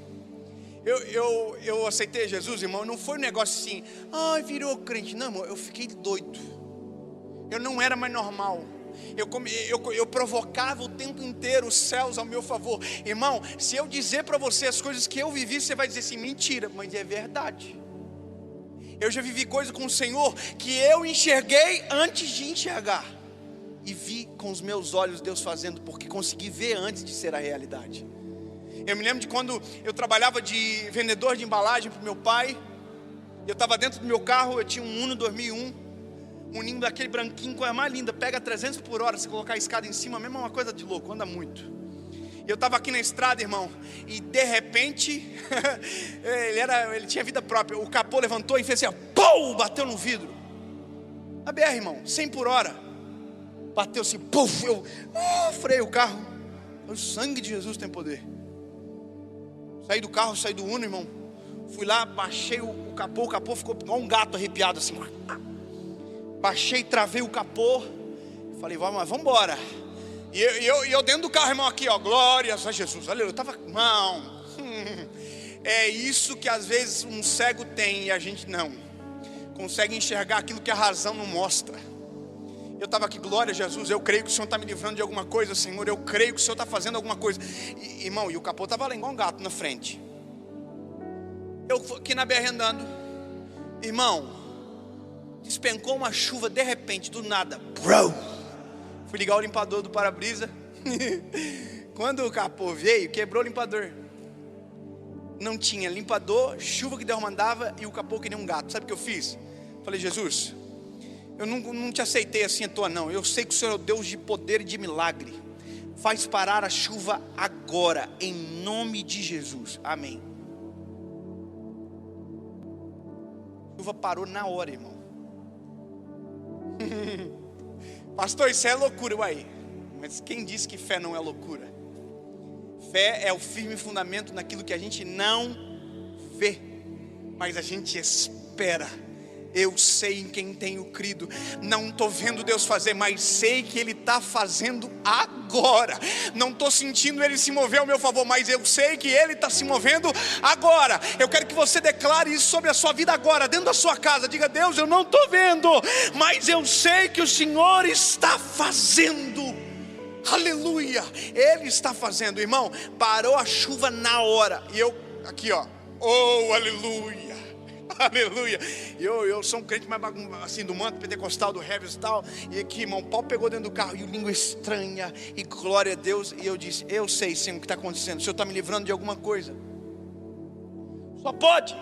eu aceitei Jesus, irmão, não foi um negócio assim, ai, virou crente. Não, irmão, eu fiquei doido. Eu não era mais normal. Eu provocava o tempo inteiro os céus ao meu favor. Irmão, se eu dizer para você as coisas que eu vivi, você vai dizer assim, mentira, mas é verdade. Eu já vivi coisas com o Senhor que eu enxerguei antes de enxergar, e vi com os meus olhos Deus fazendo, porque consegui ver antes de ser a realidade. Eu me lembro de quando eu trabalhava de vendedor de embalagem para o meu pai. Eu estava dentro do meu carro, eu tinha um Uno 2001, um ninho daquele branquinho, coisa mais linda, pega 300 por hora, se colocar a escada em cima, mesmo é uma coisa de louco, anda muito. E eu estava aqui na estrada, irmão, e de repente, ele tinha vida própria, o capô levantou e fez assim, pum, bateu no vidro. A BR, irmão, 100 por hora, bateu assim, puf, eu freiei o carro. O sangue de Jesus tem poder. Saí do carro, saí do Uno, irmão, fui lá, baixei o capô ficou igual um gato arrepiado assim. Baixei, travei o capô, falei, vamos embora. E eu dentro do carro, irmão, aqui, ó, glórias a Jesus, aleluia. Eu estava, irmão, é isso que às vezes um cego tem e a gente não consegue enxergar aquilo que a razão não mostra. Eu estava aqui, glória a Jesus, eu creio que o Senhor está me livrando de alguma coisa, Senhor, eu creio que o Senhor está fazendo alguma coisa. Irmão, e o capô estava lá igual um gato na frente. Eu aqui na BR andando, irmão, despencou uma chuva de repente, do nada. Bro! Fui ligar o limpador do para-brisa. Quando o capô veio, quebrou o limpador. Não tinha limpador, chuva que derramava e o capô que nem um gato. Sabe o que eu fiz? Falei, Jesus, eu não te aceitei assim à toa não. Eu sei que o Senhor é o Deus de poder e de milagre. Faz parar a chuva agora, em nome de Jesus. Amém. A chuva parou na hora, irmão. Pastor, isso é loucura, uai. Mas quem disse que fé não é loucura? Fé é o firme fundamento naquilo que a gente não vê, mas a gente espera. Eu sei em quem tenho crido. Não estou vendo Deus fazer, mas sei que Ele está fazendo agora. Não estou sentindo Ele se mover ao meu favor, mas eu sei que Ele está se movendo agora. Eu quero que você declare isso sobre a sua vida agora, dentro da sua casa. Diga, Deus, eu não estou vendo, mas eu sei que o Senhor está fazendo. Aleluia, Ele está fazendo. Irmão, parou a chuva na hora. E eu, aqui ó, oh aleluia. Aleluia. Eu sou um crente mais assim do manto pentecostal, do Heavis e tal. E aqui, irmão, o pau pegou dentro do carro e o língua estranha. E glória a Deus. E eu disse, eu sei, Senhor, o que está acontecendo. O Senhor está me livrando de alguma coisa. Só pode.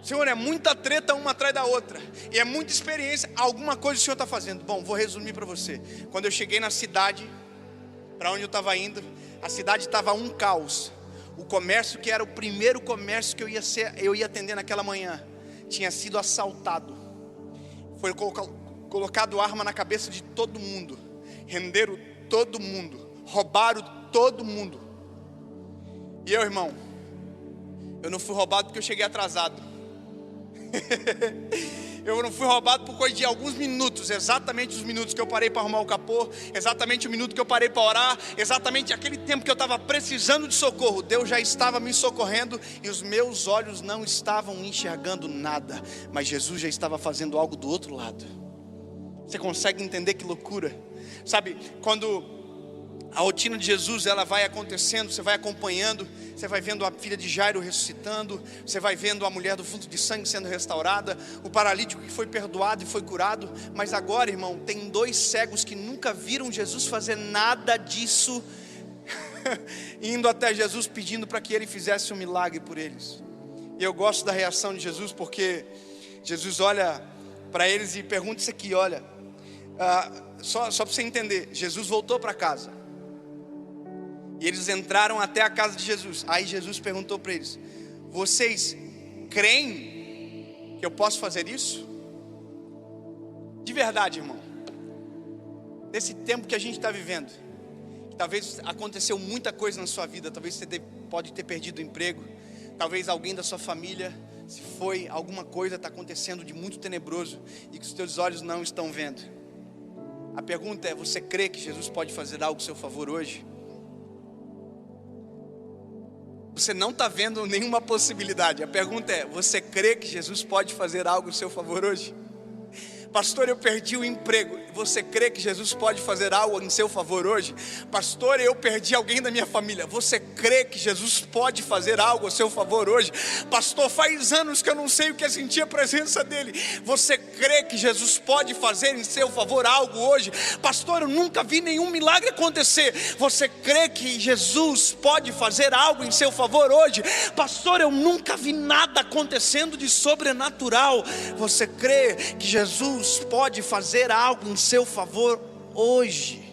Senhor, é muita treta uma atrás da outra. E é muita experiência. Alguma coisa o Senhor está fazendo. Bom, vou resumir para você. Quando eu cheguei na cidade, para onde eu estava indo, a cidade estava um caos. O comércio, que era o primeiro comércio que eu ia atender naquela manhã, tinha sido assaltado. Foi colocado arma na cabeça de todo mundo. Renderam todo mundo. Roubaram todo mundo. E eu, irmão, eu não fui roubado porque eu cheguei atrasado. Eu não fui roubado por coisa de alguns minutos. Exatamente os minutos que eu parei para arrumar o capô. Exatamente o minuto que eu parei para orar. Exatamente aquele tempo que eu estava precisando de socorro. Deus já estava me socorrendo. E os meus olhos não estavam enxergando nada. Mas Jesus já estava fazendo algo do outro lado. Você consegue entender que loucura? Sabe, quando a rotina de Jesus ela vai acontecendo, você vai acompanhando, você vai vendo a filha de Jairo ressuscitando, você vai vendo a mulher do fluxo de sangue sendo restaurada, o paralítico que foi perdoado e foi curado. Mas agora, irmão, tem 2 cegos que nunca viram Jesus fazer nada disso, indo até Jesus pedindo para que Ele fizesse um milagre por eles. E eu gosto da reação de Jesus, porque Jesus olha para eles e pergunta isso aqui, olha, só para você entender, Jesus voltou para casa. E eles entraram até a casa de Jesus. Aí Jesus perguntou para eles: vocês creem que eu posso fazer isso? De verdade, irmão, nesse tempo que a gente está vivendo, talvez aconteceu muita coisa na sua vida. Talvez você pode ter perdido o emprego. Talvez alguém da sua família se foi. Alguma coisa está acontecendo de muito tenebroso e que os teus olhos não estão vendo. A pergunta é: você crê que Jesus pode fazer algo a seu favor hoje? Você não está vendo nenhuma possibilidade. A pergunta é: você crê que Jesus pode fazer algo a seu favor hoje? Pastor, eu perdi o emprego. Você crê que Jesus pode fazer algo em seu favor hoje? Pastor, eu perdi alguém da minha família. Você crê que Jesus pode fazer algo a seu favor hoje? Pastor, faz anos que eu não sei o que é sentir a presença dele. Você crê que Jesus pode fazer em seu favor algo hoje? Pastor, eu nunca vi nenhum milagre acontecer. Você crê que Jesus pode fazer algo em seu favor hoje? Pastor, eu nunca vi nada acontecendo de sobrenatural. Você crê que Jesus pode fazer algo em seu favor hoje?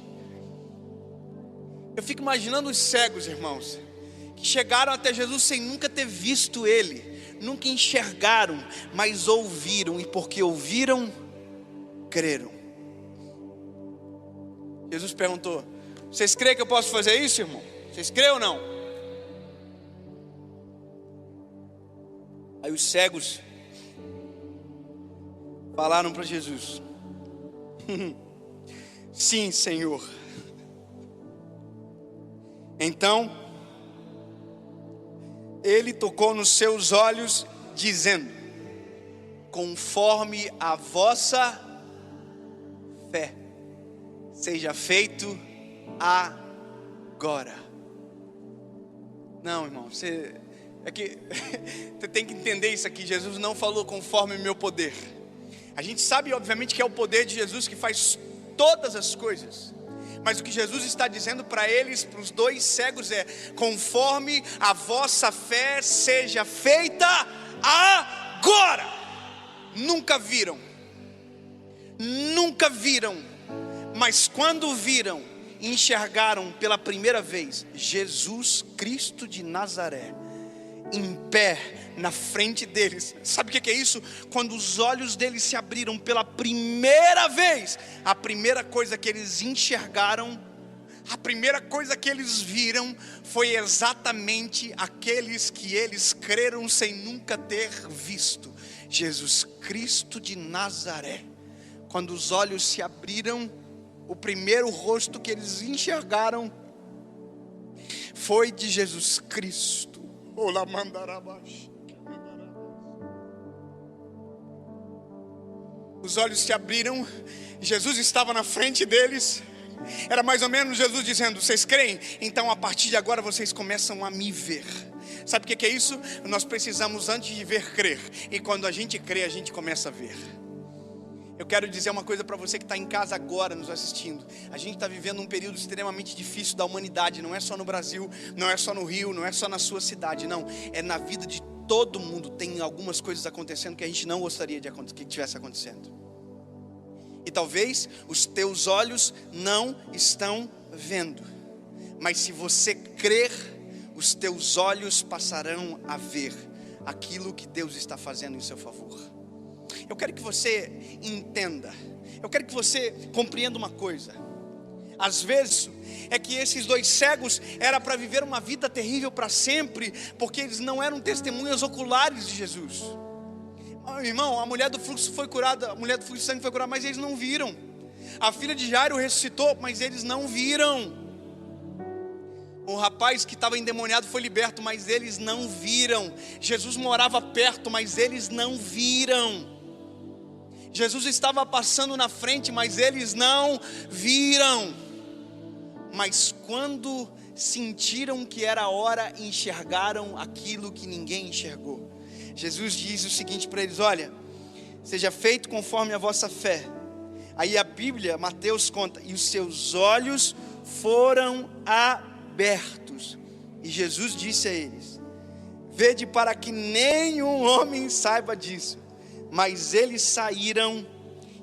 Eu fico imaginando os cegos, irmãos, que chegaram até Jesus sem nunca ter visto ele, nunca enxergaram, mas ouviram, e porque ouviram, creram. Jesus perguntou: vocês creem que eu posso fazer isso, irmão? Vocês creem ou não? Aí os cegos falaram para Jesus: sim, Senhor. Então ele tocou nos seus olhos, dizendo: conforme a vossa fé, seja feito agora. Não, irmão, você tem que entender isso aqui. Jesus não falou conforme o meu poder. A gente sabe, obviamente, que é o poder de Jesus que faz todas as coisas. Mas o que Jesus está dizendo para eles, para os dois cegos, é: conforme a vossa fé seja feita agora. Nunca viram, mas quando viram, enxergaram pela primeira vez Jesus Cristo de Nazaré, em pé na frente deles. Sabe o que é isso? Quando os olhos deles se abriram pela primeira vez, a primeira coisa que eles enxergaram, a primeira coisa que eles viram, foi exatamente aqueles que eles creram sem nunca ter visto: Jesus Cristo de Nazaré. Quando os olhos se abriram, o primeiro rosto que eles enxergaram foi de Jesus Cristo. Os olhos se abriram, Jesus estava na frente deles. Era mais ou menos Jesus dizendo: vocês creem? Então a partir de agora vocês começam a me ver. Sabe o que é isso? Nós precisamos, antes de ver, crer. E quando a gente crê, a gente começa a ver. Eu quero dizer uma coisa para você que está em casa agora nos assistindo. A gente está vivendo um período extremamente difícil da humanidade. Não é só no Brasil, não é só no Rio, não é só na sua cidade, não. É na vida de todo mundo. Tem algumas coisas acontecendo que a gente não gostaria que tivesse acontecendo. E talvez os teus olhos não estão vendo, mas se você crer, os teus olhos passarão a ver aquilo que Deus está fazendo em seu favor. Eu quero que você entenda, eu quero que você compreenda uma coisa. Às vezes é que esses dois cegos era para viver uma vida terrível para sempre, porque eles não eram testemunhas oculares de Jesus. Irmão, a mulher do fluxo foi curada, a mulher do fluxo de sangue foi curada, mas eles não viram. A filha de Jairo ressuscitou, mas eles não viram. O rapaz que estava endemoniado foi liberto, mas eles não viram. Jesus morava perto, mas eles não viram. Jesus estava passando na frente, mas eles não viram. Mas quando sentiram que era a hora, enxergaram aquilo que ninguém enxergou. Jesus diz o seguinte para eles: olha, seja feito conforme a vossa fé. Aí a Bíblia, Mateus conta: e os seus olhos foram abertos. E Jesus disse a eles: vede para que nenhum homem saiba disso. Mas eles saíram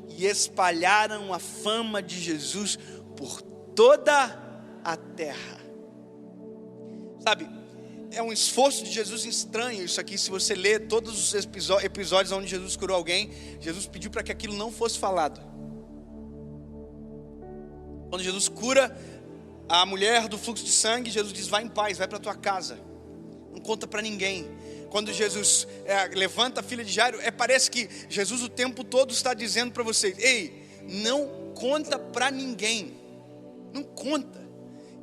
e espalharam a fama de Jesus por toda a terra. Sabe, é um esforço de Jesus estranho isso aqui. Se você ler todos os episódios onde Jesus curou alguém, Jesus pediu para que aquilo não fosse falado. Quando Jesus cura a mulher do fluxo de sangue, Jesus diz: vai em paz, vai para tua casa, não conta para ninguém. Quando Jesus levanta a filha de Jairo, parece que Jesus o tempo todo está dizendo para vocês: ei, não conta para ninguém, não conta.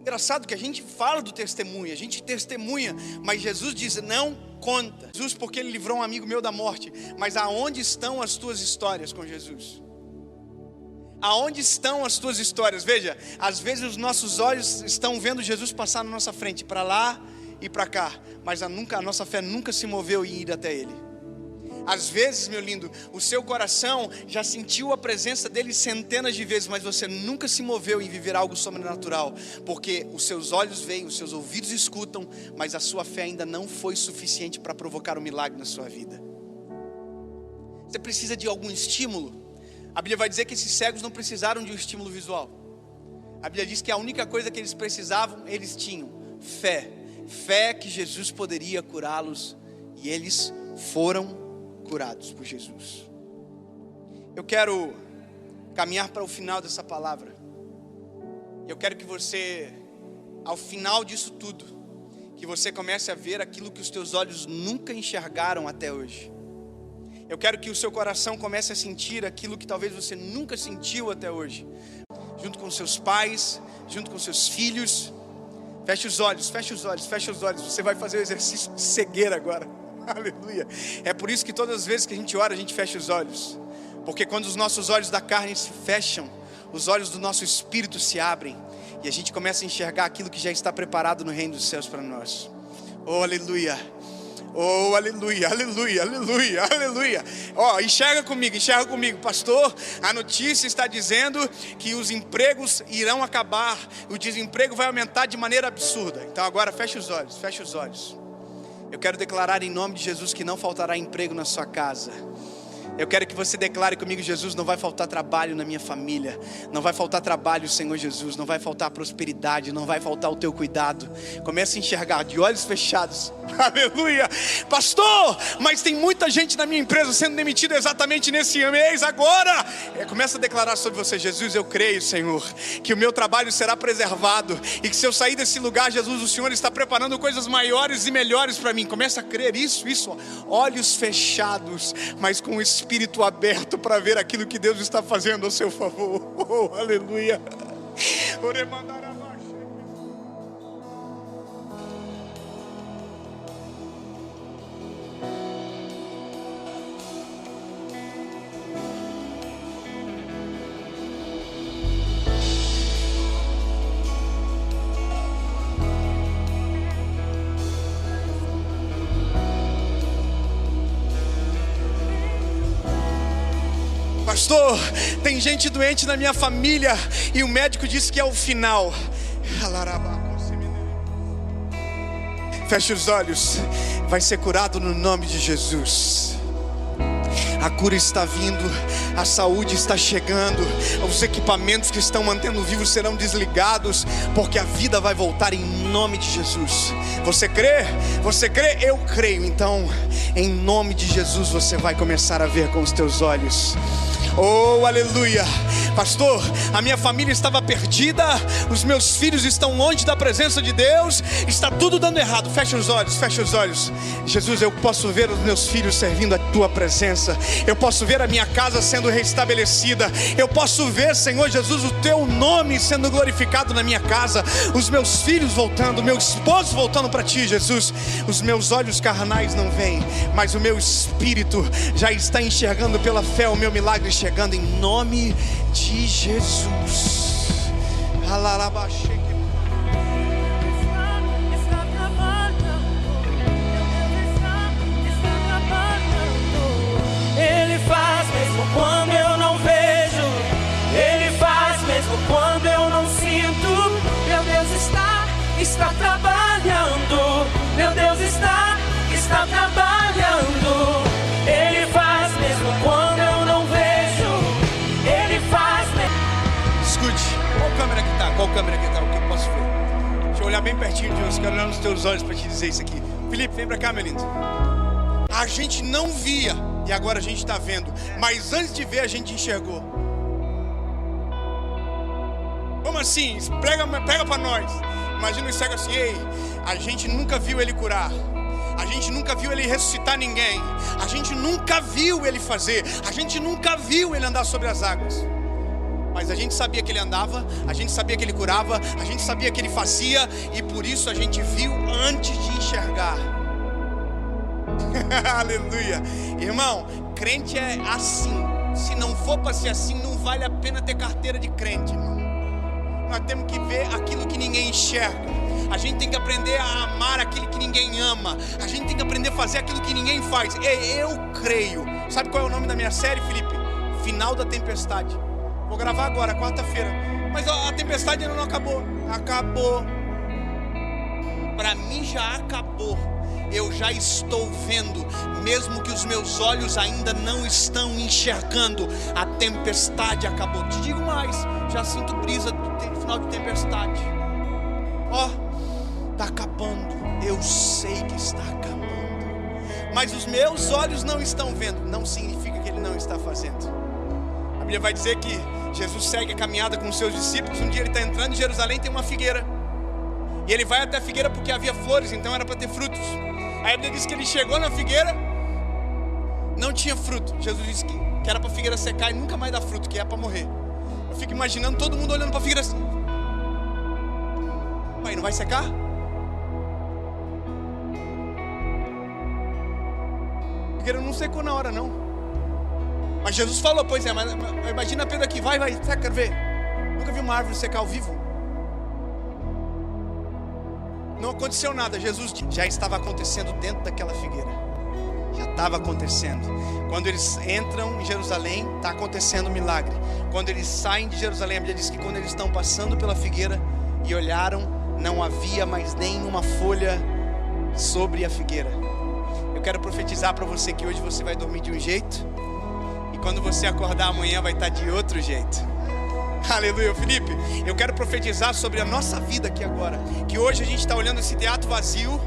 Engraçado que a gente fala do testemunho, a gente testemunha, mas Jesus diz: não conta. Jesus, porque ele livrou um amigo meu da morte. Mas aonde estão as tuas histórias com Jesus? Aonde estão as tuas histórias? Veja, às vezes os nossos olhos estão vendo Jesus passar na nossa frente, para lá e para cá, mas a nossa fé nunca se moveu em ir até Ele. Às vezes, meu lindo, o seu coração já sentiu a presença dele centenas de vezes, mas você nunca se moveu em viver algo sobrenatural, porque os seus olhos veem, os seus ouvidos escutam, mas a sua fé ainda não foi suficiente para provocar um milagre na sua vida. Você precisa de algum estímulo. A Bíblia vai dizer que esses cegos não precisaram de um estímulo visual. A Bíblia diz que a única coisa que eles precisavam, eles tinham fé. Fé que Jesus poderia curá-los, e eles foram curados por Jesus. Eu quero caminhar para o final dessa palavra. Eu quero que você, ao final disso tudo, que você comece a ver aquilo que os teus olhos nunca enxergaram até hoje. Eu quero que o seu coração comece a sentir aquilo que talvez você nunca sentiu até hoje. Junto com seus pais, junto com seus filhos. Feche os olhos, feche os olhos, feche os olhos. Você vai fazer o exercício de cegueira agora. Aleluia. É por isso que todas as vezes que a gente ora, a gente fecha os olhos. Porque quando os nossos olhos da carne se fecham, os olhos do nosso espírito se abrem, e a gente começa a enxergar aquilo que já está preparado no reino dos céus para nós. Oh, aleluia. Oh, aleluia, aleluia, aleluia, aleluia. Enxerga comigo, pastor. A notícia está dizendo que os empregos irão acabar, o desemprego vai aumentar de maneira absurda. Então agora feche os olhos, feche os olhos. Eu quero declarar em nome de Jesus que não faltará emprego na sua casa. Eu quero que você declare comigo: Jesus, não vai faltar trabalho na minha família. Não vai faltar trabalho, Senhor Jesus. Não vai faltar prosperidade. Não vai faltar o teu cuidado. Comece a enxergar de olhos fechados. Aleluia. Pastor, mas tem muita gente na minha empresa sendo demitida exatamente nesse mês agora. Começa a declarar sobre você: Jesus, eu creio, Senhor, que o meu trabalho será preservado, e que se eu sair desse lugar, Jesus, o Senhor está preparando coisas maiores e melhores para mim. Comece a crer isso. Olhos fechados, mas com o espírito aberto para ver aquilo que Deus está fazendo ao seu favor. Oh, aleluia. Pastor, tem gente doente na minha família e o médico disse que é o final. Feche os olhos. Vai ser curado no nome de Jesus. A cura está vindo, a saúde está chegando, os equipamentos que estão mantendo vivos serão desligados, porque a vida vai voltar em nome de Jesus. Você crê? Você crê? Eu creio. Então, em nome de Jesus, você vai começar a ver com os teus olhos. Oh, aleluia. Pastor, a minha família estava perdida, os meus filhos estão longe da presença de Deus, está tudo dando errado. Fecha os olhos, fecha os olhos. Jesus, eu posso ver os meus filhos servindo a tua presença, eu posso ver a minha casa sendo restabelecida, eu posso ver, Senhor Jesus, o teu nome sendo glorificado na minha casa, os meus filhos voltando, meu esposo voltando para ti, Jesus. Os meus olhos carnais não veem, mas o meu espírito já está enxergando pela fé o meu milagre chegando em nome de Jesus. Ele faz mesmo quando eu não vejo, Ele faz mesmo quando eu não sinto. Meu Deus está trabalhando. Meu Deus está trabalhando. Ele faz mesmo quando eu não vejo. Ele faz mesmo. Escute, qual câmera que tá? O que eu posso ver? Deixa eu olhar bem pertinho de você, quero olhar nos teus olhos para te dizer isso aqui. Felipe, vem para cá, meu lindo. A gente não via e agora a gente está vendo, mas antes de ver a gente enxergou. Como assim? Pega para nós. Imagina o cego assim: ei, a gente nunca viu ele curar, a gente nunca viu ele ressuscitar ninguém, a gente nunca viu ele fazer, a gente nunca viu ele andar sobre as águas. Mas a gente sabia que ele andava, a gente sabia que ele curava, a gente sabia que ele fazia, e por isso a gente viu antes de enxergar. Aleluia. Irmão, crente é assim. Se não for para ser assim, não vale a pena ter carteira de crente, irmão. Nós temos que ver aquilo que ninguém enxerga. A gente tem que aprender a amar aquilo que ninguém ama. A gente tem que aprender a fazer aquilo que ninguém faz. Eu creio. Sabe qual é o nome da minha série, Felipe? Final da Tempestade. Vou gravar agora, quarta-feira. Mas a tempestade ainda não acabou. Acabou. Para mim já acabou. Eu já estou vendo, mesmo que os meus olhos ainda não estão enxergando. A tempestade acabou. Te digo mais, já sinto brisa do final de tempestade. Ó, está acabando. Eu sei que está acabando, mas os meus olhos não estão vendo. Não significa que ele não está fazendo. A Bíblia vai dizer que Jesus segue a caminhada com os seus discípulos. Um dia ele está entrando em Jerusalém, tem uma figueira, e ele vai até a figueira porque havia flores, então era para ter frutos. A Bíblia diz que ele chegou na figueira, não tinha fruto. Jesus disse que era para a figueira secar e nunca mais dar fruto, que é para morrer. Eu fico imaginando todo mundo olhando para a figueira assim: pai, não vai secar? A figueira não secou na hora, não. Mas Jesus falou: pois é, mas imagina Pedro aqui, vai, seca, quero ver. Nunca vi uma árvore secar ao vivo. Não aconteceu nada. Jesus já estava acontecendo dentro daquela figueira. Já estava acontecendo. Quando eles entram em Jerusalém, está acontecendo um milagre. Quando eles saem de Jerusalém, a Bíblia diz que quando eles estão passando pela figueira e olharam, não havia mais nenhuma folha sobre a figueira. Eu quero profetizar para você que hoje você vai dormir de um jeito, e quando você acordar amanhã vai estar de outro jeito. Aleluia. Felipe, eu quero profetizar sobre a nossa vida aqui agora, que hoje a gente está olhando esse teatro vazio,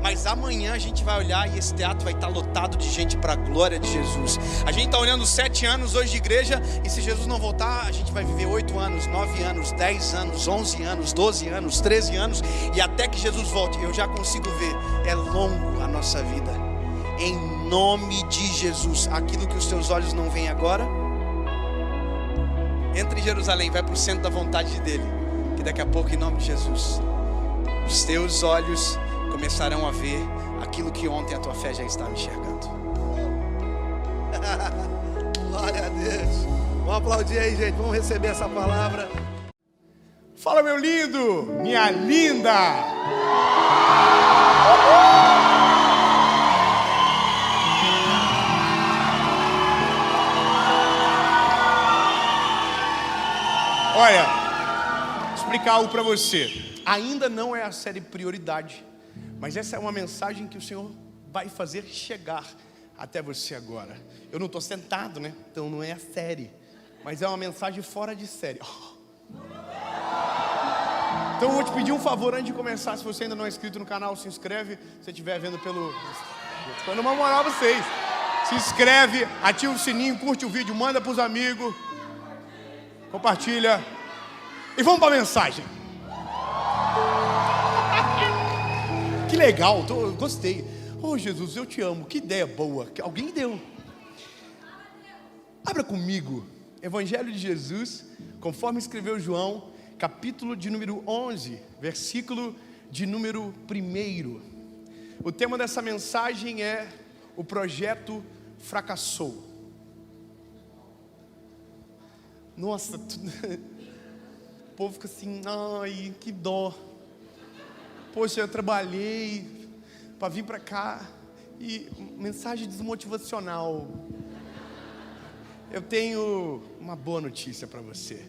mas amanhã a gente vai olhar e esse teatro vai estar lotado de gente para a glória de Jesus. A gente está olhando 7 anos hoje de igreja, e se Jesus não voltar, a gente vai viver 8 anos, 9 anos, 10 anos, 11 anos, 12 anos, 13 anos, e até que Jesus volte. Eu já consigo ver, é longo a nossa vida. Em nome de Jesus, aquilo que os teus olhos não veem agora, entra em Jerusalém, vai para o centro da vontade dele, que daqui a pouco, em nome de Jesus, os teus olhos começarão a ver aquilo que ontem a tua fé já estava enxergando. Glória a Deus. Vamos aplaudir aí, gente. Vamos receber essa palavra. Fala, meu lindo, minha linda. Olha, vou explicar algo para você. Ainda não é a série Prioridade, mas essa é uma mensagem que o Senhor vai fazer chegar até você agora. Eu não estou sentado, né? Então não é a série, mas é uma mensagem fora de série. Então eu vou te pedir um favor antes de começar. Se você ainda não é inscrito no canal, se inscreve. Se você estiver vendo pelo... Estou dando uma moral a vocês. Se inscreve, ativa o sininho, curte o vídeo, manda para os amigos, compartilha. E vamos para a mensagem. Que legal, gostei. Oh Jesus, eu te amo, que ideia boa, que alguém deu. Abra comigo, Evangelho de Jesus, conforme escreveu João, capítulo de número 11, versículo de número 1. O tema dessa mensagem é: o projeto fracassou. Nossa, o povo fica assim: ai, que dó. Poxa, eu trabalhei para vir para cá e mensagem desmotivacional. Eu tenho uma boa notícia para você.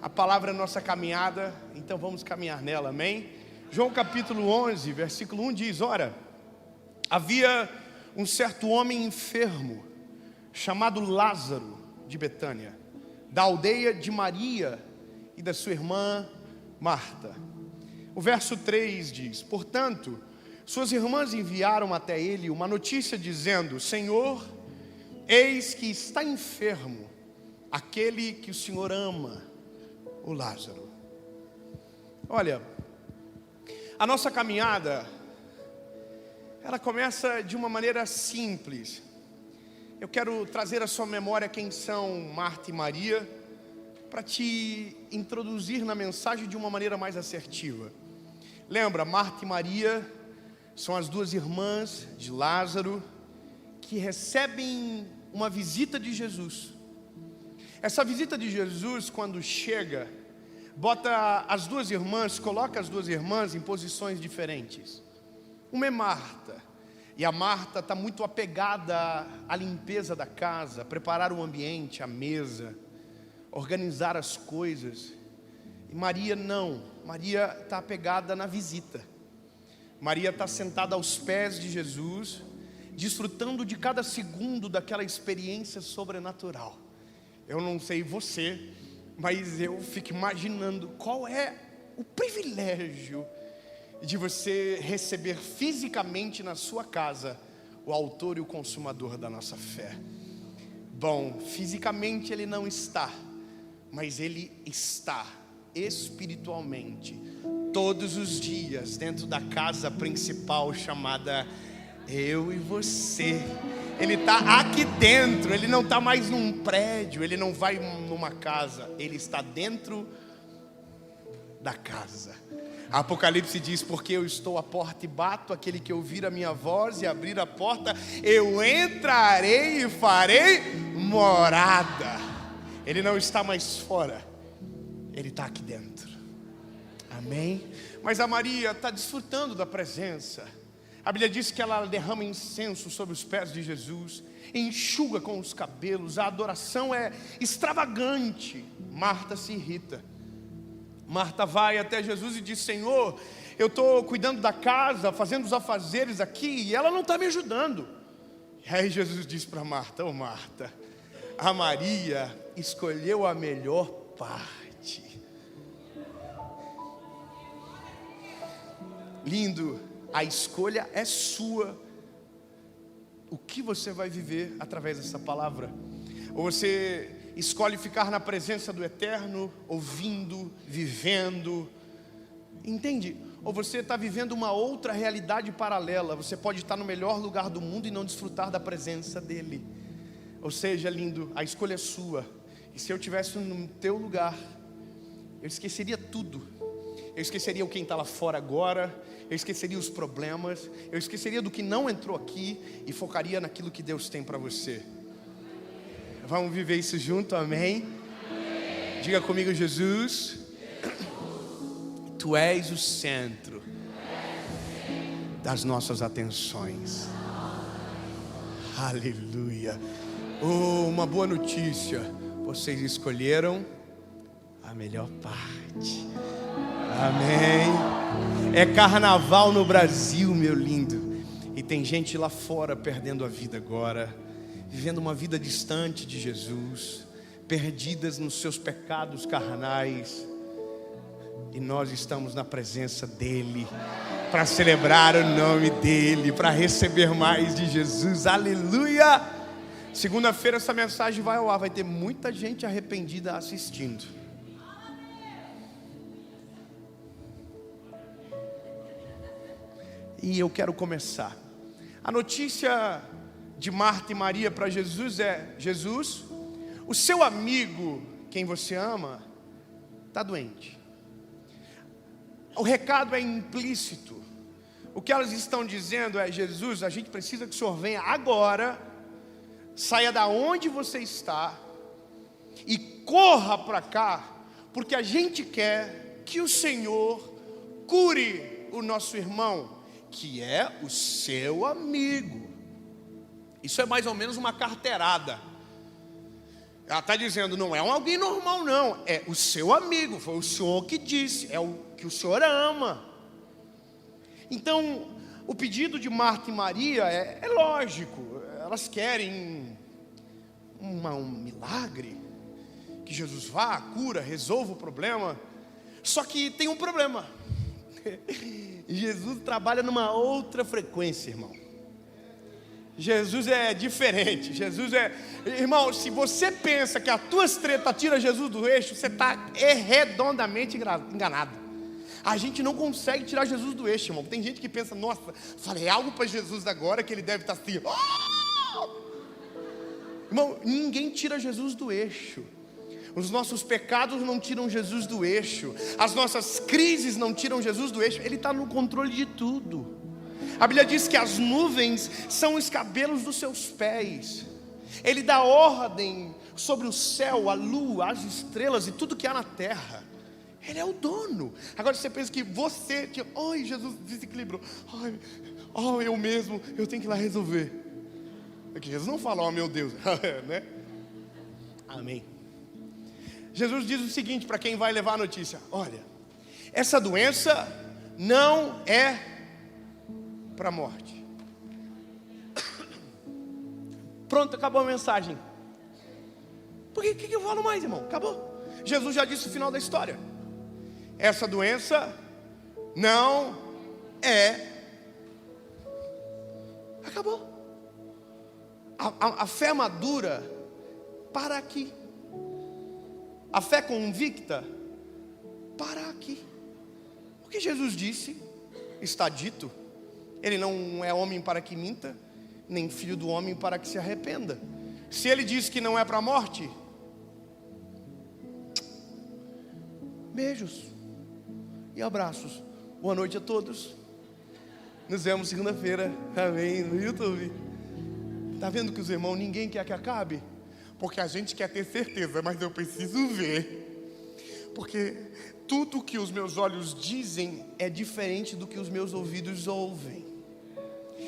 A palavra é nossa caminhada, então vamos caminhar nela, amém? João capítulo 11, versículo 1 diz: ora, havia um certo homem enfermo, chamado Lázaro, de Betânia, da aldeia de Maria e da sua irmã Marta. O verso 3 diz: portanto, suas irmãs enviaram até ele uma notícia dizendo: Senhor, eis que está enfermo aquele que o Senhor ama, o Lázaro. Olha, a nossa caminhada, ela começa de uma maneira simples. Eu quero trazer à sua memória quem são Marta e Maria, para te introduzir na mensagem de uma maneira mais assertiva. Lembra, Marta e Maria são as duas irmãs de Lázaro que recebem uma visita de Jesus. Essa visita de Jesus, quando chega, coloca as duas irmãs em posições diferentes. Uma é Marta, e a Marta está muito apegada à limpeza da casa, preparar o ambiente, a mesa, organizar as coisas. E Maria não, Maria está apegada na visita. Maria está sentada aos pés de Jesus, desfrutando de cada segundo daquela experiência sobrenatural. Eu não sei você, mas eu fico imaginando qual é o privilégio de você receber fisicamente na sua casa o autor e o consumador da nossa fé. Bom, fisicamente ele não está, mas ele está espiritualmente todos os dias dentro da casa principal chamada eu e você. Ele está aqui dentro, ele não está mais num prédio, ele não vai numa casa, ele está dentro da casa. Apocalipse diz: porque eu estou à porta e bato, aquele que ouvir a minha voz e abrir a porta, eu entrarei e farei morada. Ele não está mais fora, ele está aqui dentro. Amém? Mas a Maria está desfrutando da presença. A Bíblia diz que ela derrama incenso sobre os pés de Jesus, enxuga com os cabelos, a adoração é extravagante. Marta se irrita. Marta vai até Jesus e diz: Senhor, eu estou cuidando da casa, fazendo os afazeres aqui, e ela não está me ajudando. E aí Jesus diz para Marta: ô Marta, a Maria escolheu a melhor parte. Lindo, a escolha é sua. O que você vai viver através dessa palavra? Ou você escolhe ficar na presença do Eterno, ouvindo, vivendo, entende? Ou você está vivendo uma outra realidade paralela. Você pode estar no melhor lugar do mundo e não desfrutar da presença dEle. Ou seja, lindo, a escolha é sua. E se eu estivesse no teu lugar, eu esqueceria tudo. Eu esqueceria quem está lá fora agora, eu esqueceria os problemas, eu esqueceria do que não entrou aqui e focaria naquilo que Deus tem para você. Vamos viver isso junto, amém? Diga comigo: Jesus, Tu és o centro das nossas atenções. Aleluia. Oh, uma boa notícia, vocês escolheram a melhor parte. Amém. É carnaval no Brasil, meu lindo, e tem gente lá fora perdendo a vida agora, vivendo uma vida distante de Jesus, perdidas nos seus pecados carnais. E nós estamos na presença dEle, para celebrar o nome dEle, para receber mais de Jesus. Aleluia. Segunda-feira essa mensagem vai ao ar, vai ter muita gente arrependida assistindo. E eu quero começar. A notícia de Marta e Maria para Jesus é: Jesus, o seu amigo, quem você ama, está doente. O recado é implícito. O que elas estão dizendo é: Jesus, a gente precisa que o Senhor venha agora, saia da onde você está e corra para cá, porque a gente quer que o Senhor cure o nosso irmão, que é o seu amigo. Isso é mais ou menos uma carteirada. Ela está dizendo: não é alguém normal não, é o seu amigo, foi o Senhor que disse, é o que o Senhor ama. Então, o pedido de Marta e Maria é lógico. Elas querem um milagre, que Jesus vá, cura, resolva o problema. Só que tem um problema. Jesus trabalha numa outra frequência, irmão. Jesus é diferente. Irmão, se você pensa que as tuas tretas tiram Jesus do eixo, você está redondamente enganado. A gente não consegue tirar Jesus do eixo, irmão. Tem gente que pensa, nossa, falei algo para Jesus agora que ele deve estar assim. Oh! Irmão, ninguém tira Jesus do eixo. Os nossos pecados não tiram Jesus do eixo. As nossas crises não tiram Jesus do eixo. Ele está no controle de tudo. A Bíblia diz que as nuvens são os cabelos dos seus pés. Ele dá ordem sobre o céu, a lua, as estrelas e tudo que há na terra. Ele é o dono. Agora você pensa que você, ai, Jesus desequilibrou. Ai, eu mesmo, eu tenho que ir lá resolver. É que Jesus não fala, ó meu Deus, né? Amém. Jesus diz o seguinte para quem vai levar a notícia: olha, essa doença não é para a morte. Pronto, acabou a mensagem. Por que eu falo mais, irmão? Acabou. Jesus já disse o final da história. Essa doença não é. Acabou. A fé madura para aqui. A fé convicta para aqui. O que Jesus disse está dito. Ele não é homem para que minta, nem filho do homem para que se arrependa. Se ele diz que não é para a morte, beijos e abraços. Boa noite a todos. Nos vemos segunda-feira. Amém. No YouTube. Está vendo que os irmãos, ninguém quer que acabe? Porque a gente quer ter certeza, mas eu preciso ver. Porque tudo que os meus olhos dizem é diferente do que os meus ouvidos ouvem.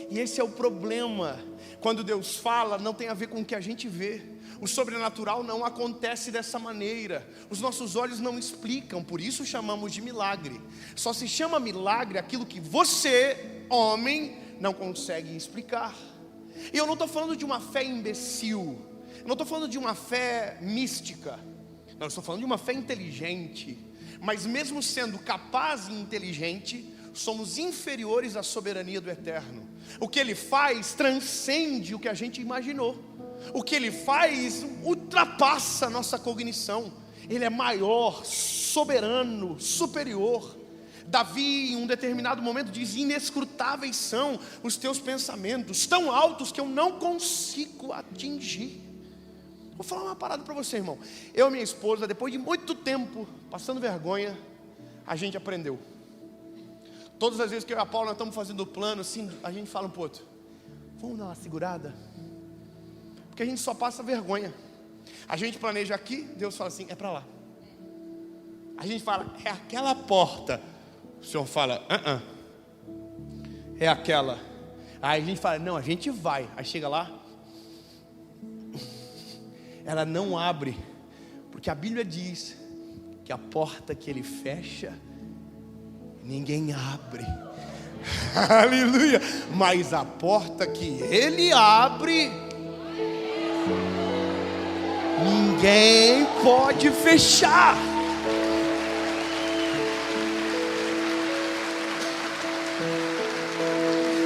E esse é o problema. Quando Deus fala, não tem a ver com o que a gente vê. O sobrenatural não acontece dessa maneira. Os nossos olhos não explicam, por isso chamamos de milagre. Só se chama milagre aquilo que você, homem, não consegue explicar. E eu não estou falando de uma fé imbecil. Eu não estou falando de uma fé mística. Não, eu estou falando de uma fé inteligente. Mas mesmo sendo capaz e inteligente, somos inferiores à soberania do Eterno. O que Ele faz transcende o que a gente imaginou. O que Ele faz ultrapassa a nossa cognição. Ele é maior, soberano, superior. Davi, em um determinado momento, diz: inescrutáveis são os teus pensamentos, tão altos que eu não consigo atingir. Vou falar uma parada para você, irmão. Eu e minha esposa, depois de muito tempo passando vergonha, a gente aprendeu. Todas as vezes que eu e a Paula nós estamos fazendo o plano, assim, a gente fala um pro outro: vamos dar uma segurada, porque a gente só passa vergonha. A gente planeja aqui, Deus fala assim: é para lá. A gente fala: é aquela porta. O Senhor fala: é aquela. Aí a gente fala: não, a gente vai. Aí chega lá, ela não abre, porque a Bíblia diz que a porta que Ele fecha, ninguém abre. Aleluia. Mas a porta que Ele abre, ninguém pode fechar.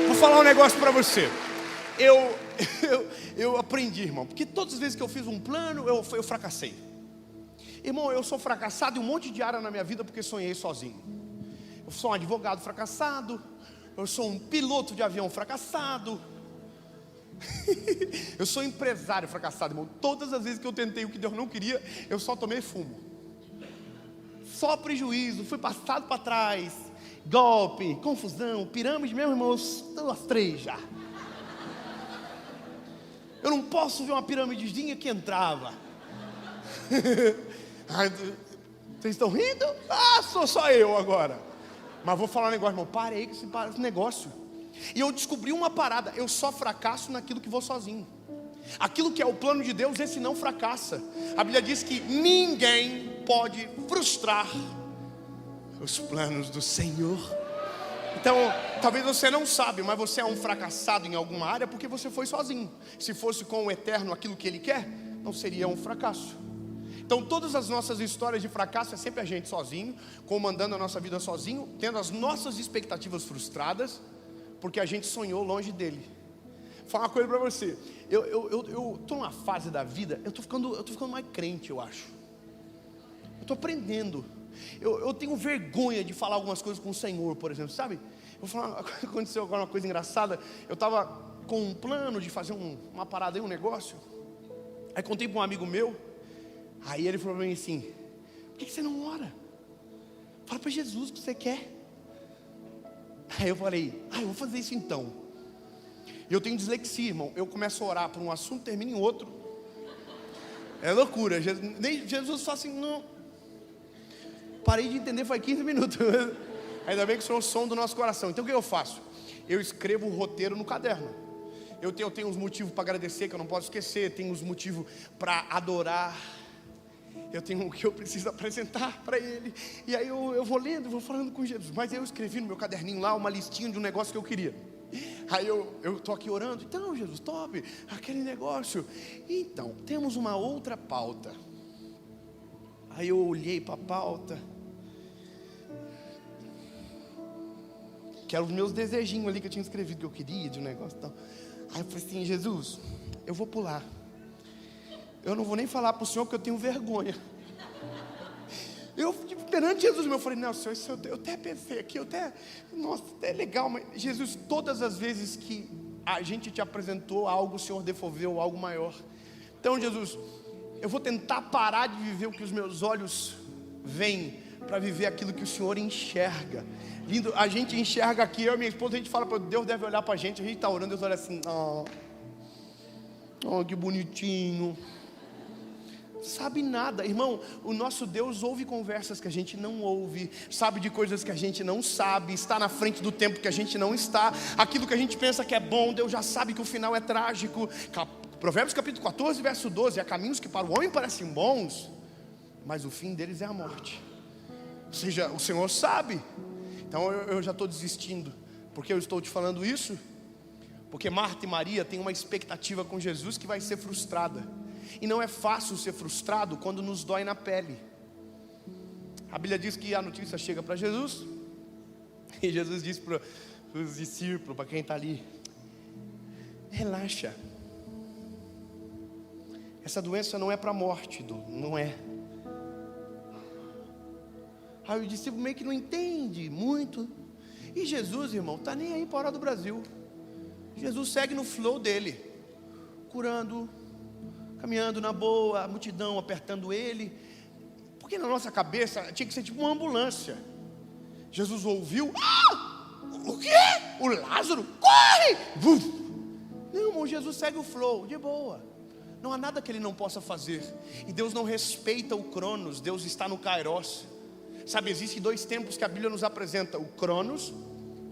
Vou falar um negócio para você. Eu aprendi, irmão, porque todas as vezes que eu fiz um plano, eu fracassei. Irmão, eu sou fracassado em um monte de área na minha vida porque sonhei sozinho. Eu sou um advogado fracassado. Eu sou um piloto de avião fracassado. Eu sou empresário fracassado, irmão. Todas as vezes que eu tentei o que Deus não queria, eu só tomei fumo. Só prejuízo, fui passado para trás. Golpe, confusão, pirâmide mesmo, irmão. Estou às 3 já. Eu não posso ver uma piramidezinha que entrava. Vocês estão rindo? Ah, sou só eu agora. Mas vou falar um negócio, irmão. Parei com esse negócio. E eu descobri uma parada: eu só fracasso naquilo que vou sozinho. Aquilo que é o plano de Deus, esse não fracassa. A Bíblia diz que ninguém pode frustrar os planos do Senhor. Então, talvez você não sabe, mas você é um fracassado em alguma área porque você foi sozinho. Se fosse com o Eterno aquilo que Ele quer, não seria um fracasso. Então todas as nossas histórias de fracasso é sempre a gente sozinho, comandando a nossa vida sozinho, tendo as nossas expectativas frustradas, porque a gente sonhou longe dele. Vou falar uma coisa para você, eu estou numa fase da vida, eu estou ficando mais crente, eu acho. Eu estou aprendendo. Eu tenho vergonha de falar algumas coisas com o Senhor, por exemplo, sabe? Eu vou falar, aconteceu agora uma coisa engraçada. Eu estava com um plano de fazer uma parada aí, um negócio. Aí contei para um amigo meu. Aí ele falou para mim assim: por que você não ora? Fala para Jesus o que você quer. Aí eu falei: eu vou fazer isso então. E eu tenho dislexia, irmão. Eu começo a orar por um assunto, termino em outro. É loucura. Jesus fala assim: não. Parei de entender, foi 15 minutos. Ainda bem que isso é o som do nosso coração. Então o que eu faço? Eu escrevo o roteiro no caderno. Eu tenho uns motivos para agradecer que eu não posso esquecer. Tenho uns motivos para adorar. Eu tenho o que eu preciso apresentar para Ele. E aí eu vou lendo, vou falando com Jesus. Mas eu escrevi no meu caderninho lá uma listinha de um negócio que eu queria. Aí eu estou aqui orando. Então, Jesus, top, aquele negócio. Então, temos uma outra pauta. Aí eu olhei para a pauta, que eram os meus desejinhos ali que eu tinha escrevido, que eu queria de um negócio e tal. Aí eu falei assim: Jesus, eu vou pular. Eu não vou nem falar para o Senhor, porque eu tenho vergonha. Eu, perante Jesus, eu falei: não, Senhor, isso eu até pensei aqui, nossa, é legal, mas Jesus, todas as vezes que a gente te apresentou algo, o Senhor devolveu algo maior. Então, Jesus, eu vou tentar parar de viver o que os meus olhos veem, para viver aquilo que o Senhor enxerga. Lindo, a gente enxerga aqui, eu e minha esposa, a gente fala: Deus deve olhar para a gente está orando, Deus olha assim: oh, que bonitinho. Sabe nada, irmão. O nosso Deus ouve conversas que a gente não ouve, sabe de coisas que a gente não sabe, está na frente do tempo que a gente não está. Aquilo que a gente pensa que é bom, Deus já sabe que o final é trágico. Provérbios capítulo 14, verso 12: há caminhos que para o homem parecem bons, mas o fim deles é a morte. Ou seja, o Senhor sabe. Então eu já estou desistindo. Por que eu estou te falando isso? Porque Marta e Maria têm uma expectativa com Jesus que vai ser frustrada. E não é fácil ser frustrado quando nos dói na pele. A Bíblia diz que a notícia chega para Jesus, e Jesus diz para os discípulos, para quem está ali: relaxa, essa doença não é para a morte, não é. Aí o discípulo meio que não entende muito. E Jesus, irmão, está nem aí para a hora do Brasil. Jesus segue no flow dele, curando, caminhando na boa, a multidão apertando ele. Porque na nossa cabeça tinha que ser tipo uma ambulância. Jesus ouviu: o quê? O Lázaro? Corre! Não, irmão, Jesus segue o flow, de boa. Não há nada que ele não possa fazer. E Deus não respeita o Cronos, Deus está no Kairos. Sabe, existem dois tempos que a Bíblia nos apresenta: o Cronos,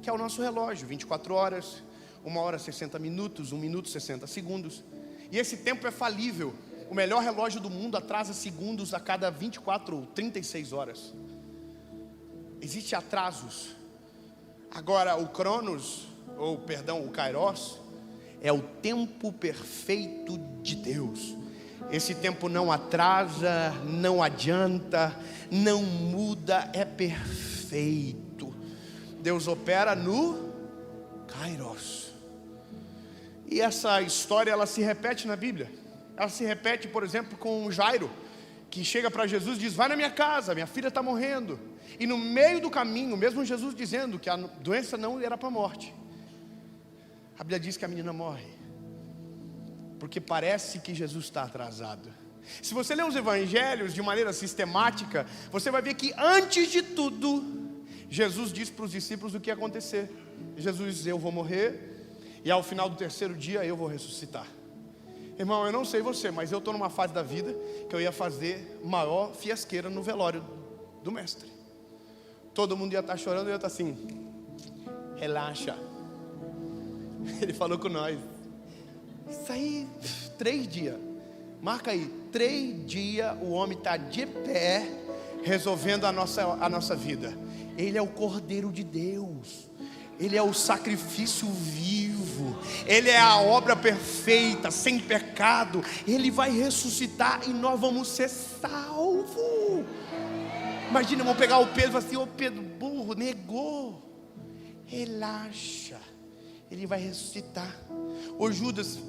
que é o nosso relógio, 24 horas, 1 hora 60 minutos, 1 minuto 60 segundos. E esse tempo é falível. O melhor relógio do mundo atrasa segundos a cada 24 ou 36 horas. Existem atrasos. Agora o Cronos, o Kairos, é o tempo perfeito de Deus. Esse tempo não atrasa, não adianta, não muda, é perfeito. Deus opera no Kairos. E essa história, ela se repete na Bíblia. Ela se repete, por exemplo, com Jairo, que chega para Jesus e diz: vai na minha casa, minha filha está morrendo. E no meio do caminho, mesmo Jesus dizendo que a doença não era para a morte, a Bíblia diz que a menina morre, porque parece que Jesus está atrasado. Se você ler os evangelhos de maneira sistemática, você vai ver que antes de tudo, Jesus diz para os discípulos o que ia acontecer. Jesus diz: eu vou morrer, e ao final do 3º dia eu vou ressuscitar. Irmão, eu não sei você, mas eu estou numa fase da vida que eu ia fazer maior fiasqueira no velório do mestre. Todo mundo ia estar chorando e eu ia estar assim: relaxa. Ele falou com nós. Isso aí, 3 dias. Marca aí, 3 dias o homem está de pé, resolvendo a nossa vida. Ele é o Cordeiro de Deus. Ele é o sacrifício vivo, Ele é a obra perfeita, sem pecado. Ele vai ressuscitar e nós vamos ser salvos. Imagina, vamos pegar o Pedro e falar assim: ô Pedro, burro, negou. Relaxa, Ele vai ressuscitar. Ô Judas,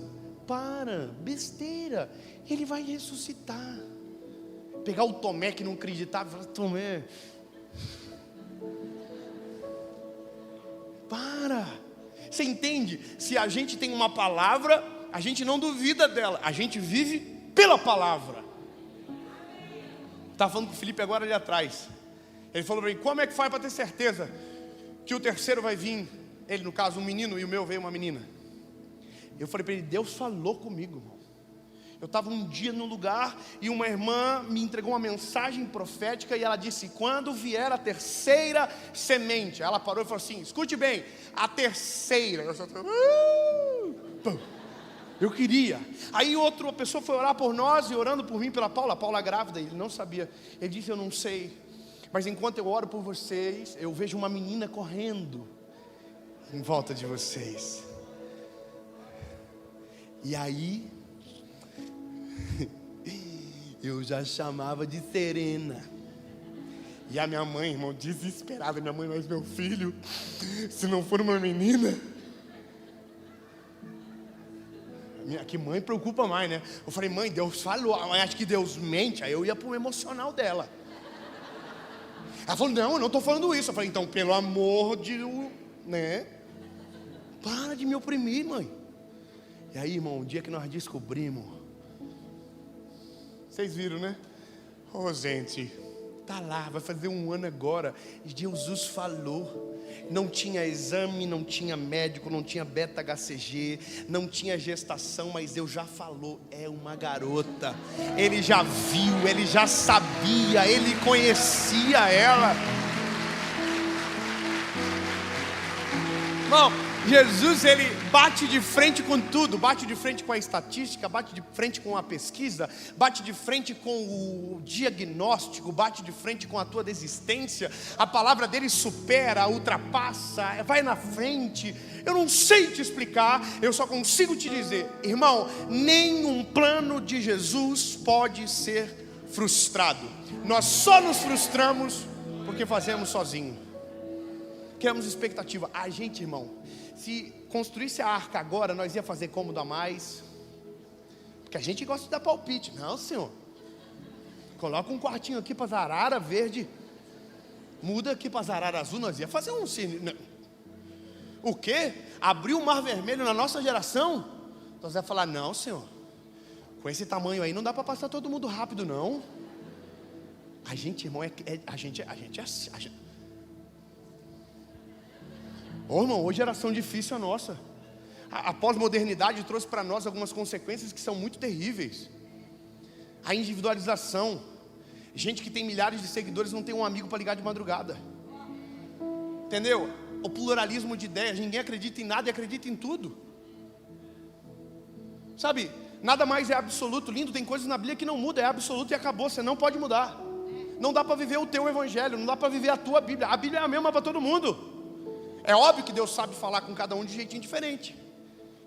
para, besteira, Ele vai ressuscitar. Pegar o Tomé que não acreditava e falar: Tomé, para. Você entende? Se a gente tem uma palavra, a gente não duvida dela, a gente vive pela palavra. Estava falando com o Felipe agora ali atrás. Ele falou para mim: como é que faz para ter certeza que o terceiro vai vir? Ele, no caso, um menino, e o meu veio uma menina. Eu falei para ele: Deus falou comigo, irmão. Eu estava um dia num lugar e uma irmã me entregou uma mensagem profética e ela disse: quando vier a terceira semente. Ela parou e falou assim: escute bem, a terceira. Eu só eu queria. Aí outra pessoa foi orar por nós e orando por mim, pela Paula grávida. Ele não sabia. Ele disse: eu não sei, mas enquanto eu oro por vocês, eu vejo uma menina correndo em volta de vocês. E aí eu já chamava de Serena. E a minha mãe, irmão, desesperada: minha mãe, mas meu filho, se não for uma menina. Que mãe preocupa mais, né? Eu falei: mãe, Deus falou, mas acho que Deus mente. Aí eu ia pro emocional dela. Ela falou: não, eu não estou falando isso. Eu falei: então, pelo amor de, né? Para de me oprimir, mãe. E aí, irmão, o dia que nós descobrimos, vocês viram, né? Oh, gente, tá lá, vai fazer um ano agora. E Jesus falou. Não tinha exame, não tinha médico, não tinha beta-HCG, não tinha gestação, mas Deus já falou: é uma garota. Ele já viu, ele já sabia, ele conhecia ela. Irmão, Jesus, ele bate de frente com tudo. Bate de frente com a estatística, bate de frente com a pesquisa, bate de frente com o diagnóstico, bate de frente com a tua desistência. A palavra dele supera, ultrapassa, vai na frente. Eu não sei te explicar, eu só consigo te dizer, irmão, nenhum plano de Jesus pode ser frustrado. Nós só nos frustramos porque fazemos sozinho. Criamos expectativa. A gente, irmão, se construísse a arca agora, nós ia fazer cômodo a mais. Porque a gente gosta de dar palpite. Não, senhor. Coloca um quartinho aqui para zarara verde. Muda aqui para zarara azul. Nós ia fazer um cine. O quê? Abrir o mar vermelho na nossa geração? Nós ia falar: não, senhor. Com esse tamanho aí não dá para passar todo mundo rápido, não. A gente, irmão, a gente. Ô, irmão, hoje geração difícil a nossa. A pós-modernidade trouxe para nós algumas consequências que são muito terríveis. A individualização. Gente que tem milhares de seguidores não tem um amigo para ligar de madrugada. Entendeu? O pluralismo de ideias. Ninguém acredita em nada e acredita em tudo. Sabe, nada mais é absoluto. Lindo, tem coisas na Bíblia que não mudam. É absoluto e acabou, você não pode mudar. Não dá para viver o teu evangelho, não dá para viver a tua Bíblia. A Bíblia é a mesma para todo mundo. É óbvio que Deus sabe falar com cada um de jeitinho diferente.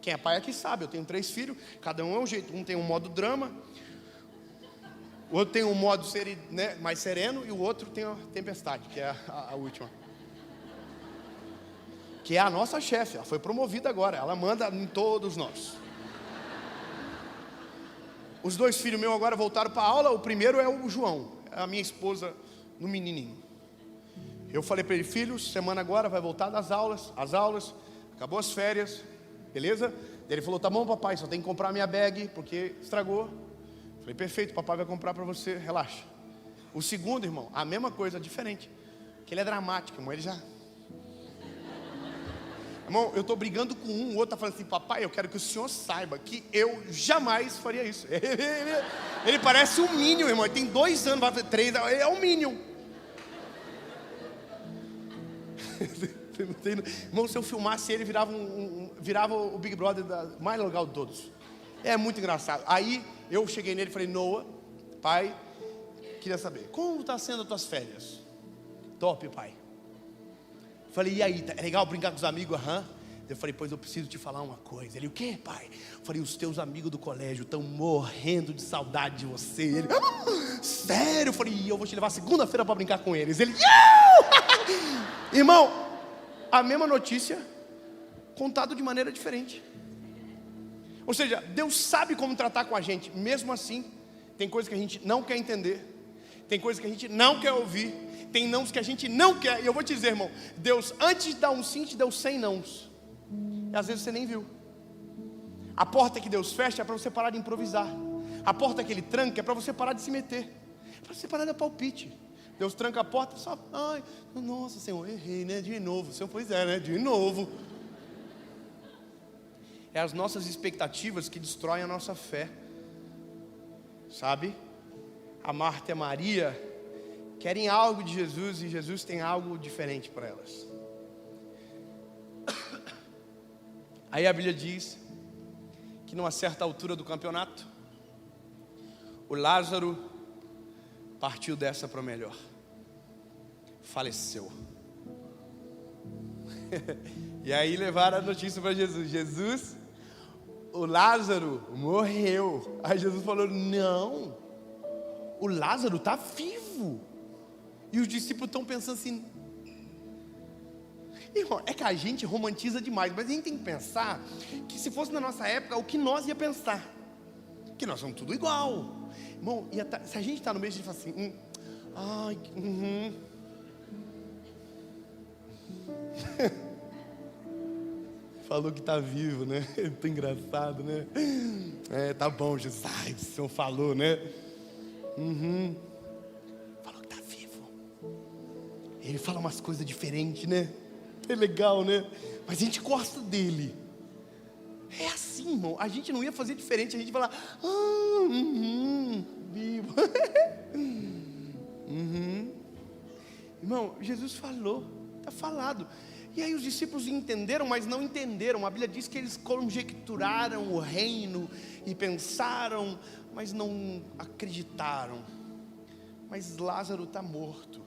Quem é pai aqui sabe. Eu tenho 3 filhos, cada um é um jeito. Um tem um modo drama, o outro tem um modo mais sereno, e o outro tem a tempestade, que é a última, que é a nossa chefe. Ela foi promovida agora, ela manda em todos nós. Os 2 filhos meus agora voltaram para a aula. O primeiro é o João, a minha esposa no menininho. Eu falei para ele: filho, semana agora vai voltar das aulas, acabou as férias, beleza? Ele falou: tá bom, papai, só tem que comprar minha bag, porque estragou. Falei: perfeito, papai vai comprar para você, relaxa. O segundo, irmão, a mesma coisa, diferente, que ele é dramático, irmão, ele já... Irmão, eu estou brigando com um, o outro está falando assim: papai, eu quero que o senhor saiba que eu jamais faria isso. Ele parece um Minion, irmão, ele tem 2 anos, vai fazer 3, ele é um Minion. Irmão, se eu filmasse ele, virava o Big Brother mais legal de todos. É muito engraçado. Aí eu cheguei nele e falei: Noah, pai, queria saber, como está sendo as tuas férias? Top, pai. Falei, e aí, é legal brincar com os amigos? Aham. Eu falei, pois eu preciso te falar uma coisa. Ele, o quê, pai? Eu falei, os teus amigos do colégio estão morrendo de saudade de você. Ele, sério? Eu falei, eu vou te levar segunda-feira para brincar com eles. Ele, irmão, a mesma notícia, contado de maneira diferente. Ou seja, Deus sabe como tratar com a gente. Mesmo assim, tem coisas que a gente não quer entender, tem coisas que a gente não quer ouvir, tem nãos que a gente não quer. E eu vou te dizer, irmão, Deus antes de dar um sim, te deu 100 nãos. E às vezes você nem viu. A porta que Deus fecha é para você parar de improvisar. A porta que Ele tranca é para você parar de se meter, é para você parar de dar palpite. Deus tranca a porta só, ai, nossa Senhor, errei, né? De novo, Senhor, pois é, né? De novo. É as nossas expectativas que destroem a nossa fé. Sabe? A Marta e a Maria querem algo de Jesus e Jesus tem algo diferente para elas. Aí a Bíblia diz que numa certa altura do campeonato, o Lázaro partiu dessa para o melhor. Faleceu. E aí levaram a notícia para Jesus. Jesus, o Lázaro morreu. Aí Jesus falou, não, o Lázaro está vivo. E os discípulos estão pensando assim, irmão, é que a gente romantiza demais, mas a gente tem que pensar que se fosse na nossa época, o que nós ia pensar? Que nós somos tudo igual. Irmão, se a gente está no meio, a gente fala assim, ai, falou que está vivo, né? Muito engraçado, né? É, tá bom, Jesus. Ai, o Senhor falou, né? Falou que está vivo. Ele fala umas coisas diferentes, né? É legal, né? Mas a gente gosta dele. É assim, irmão. A gente não ia fazer diferente. A gente ia falar, vivo. Irmão, Jesus falou. Está falado. E aí os discípulos entenderam, mas não entenderam. A Bíblia diz que eles conjecturaram o reino e pensaram, mas não acreditaram. Mas Lázaro está morto.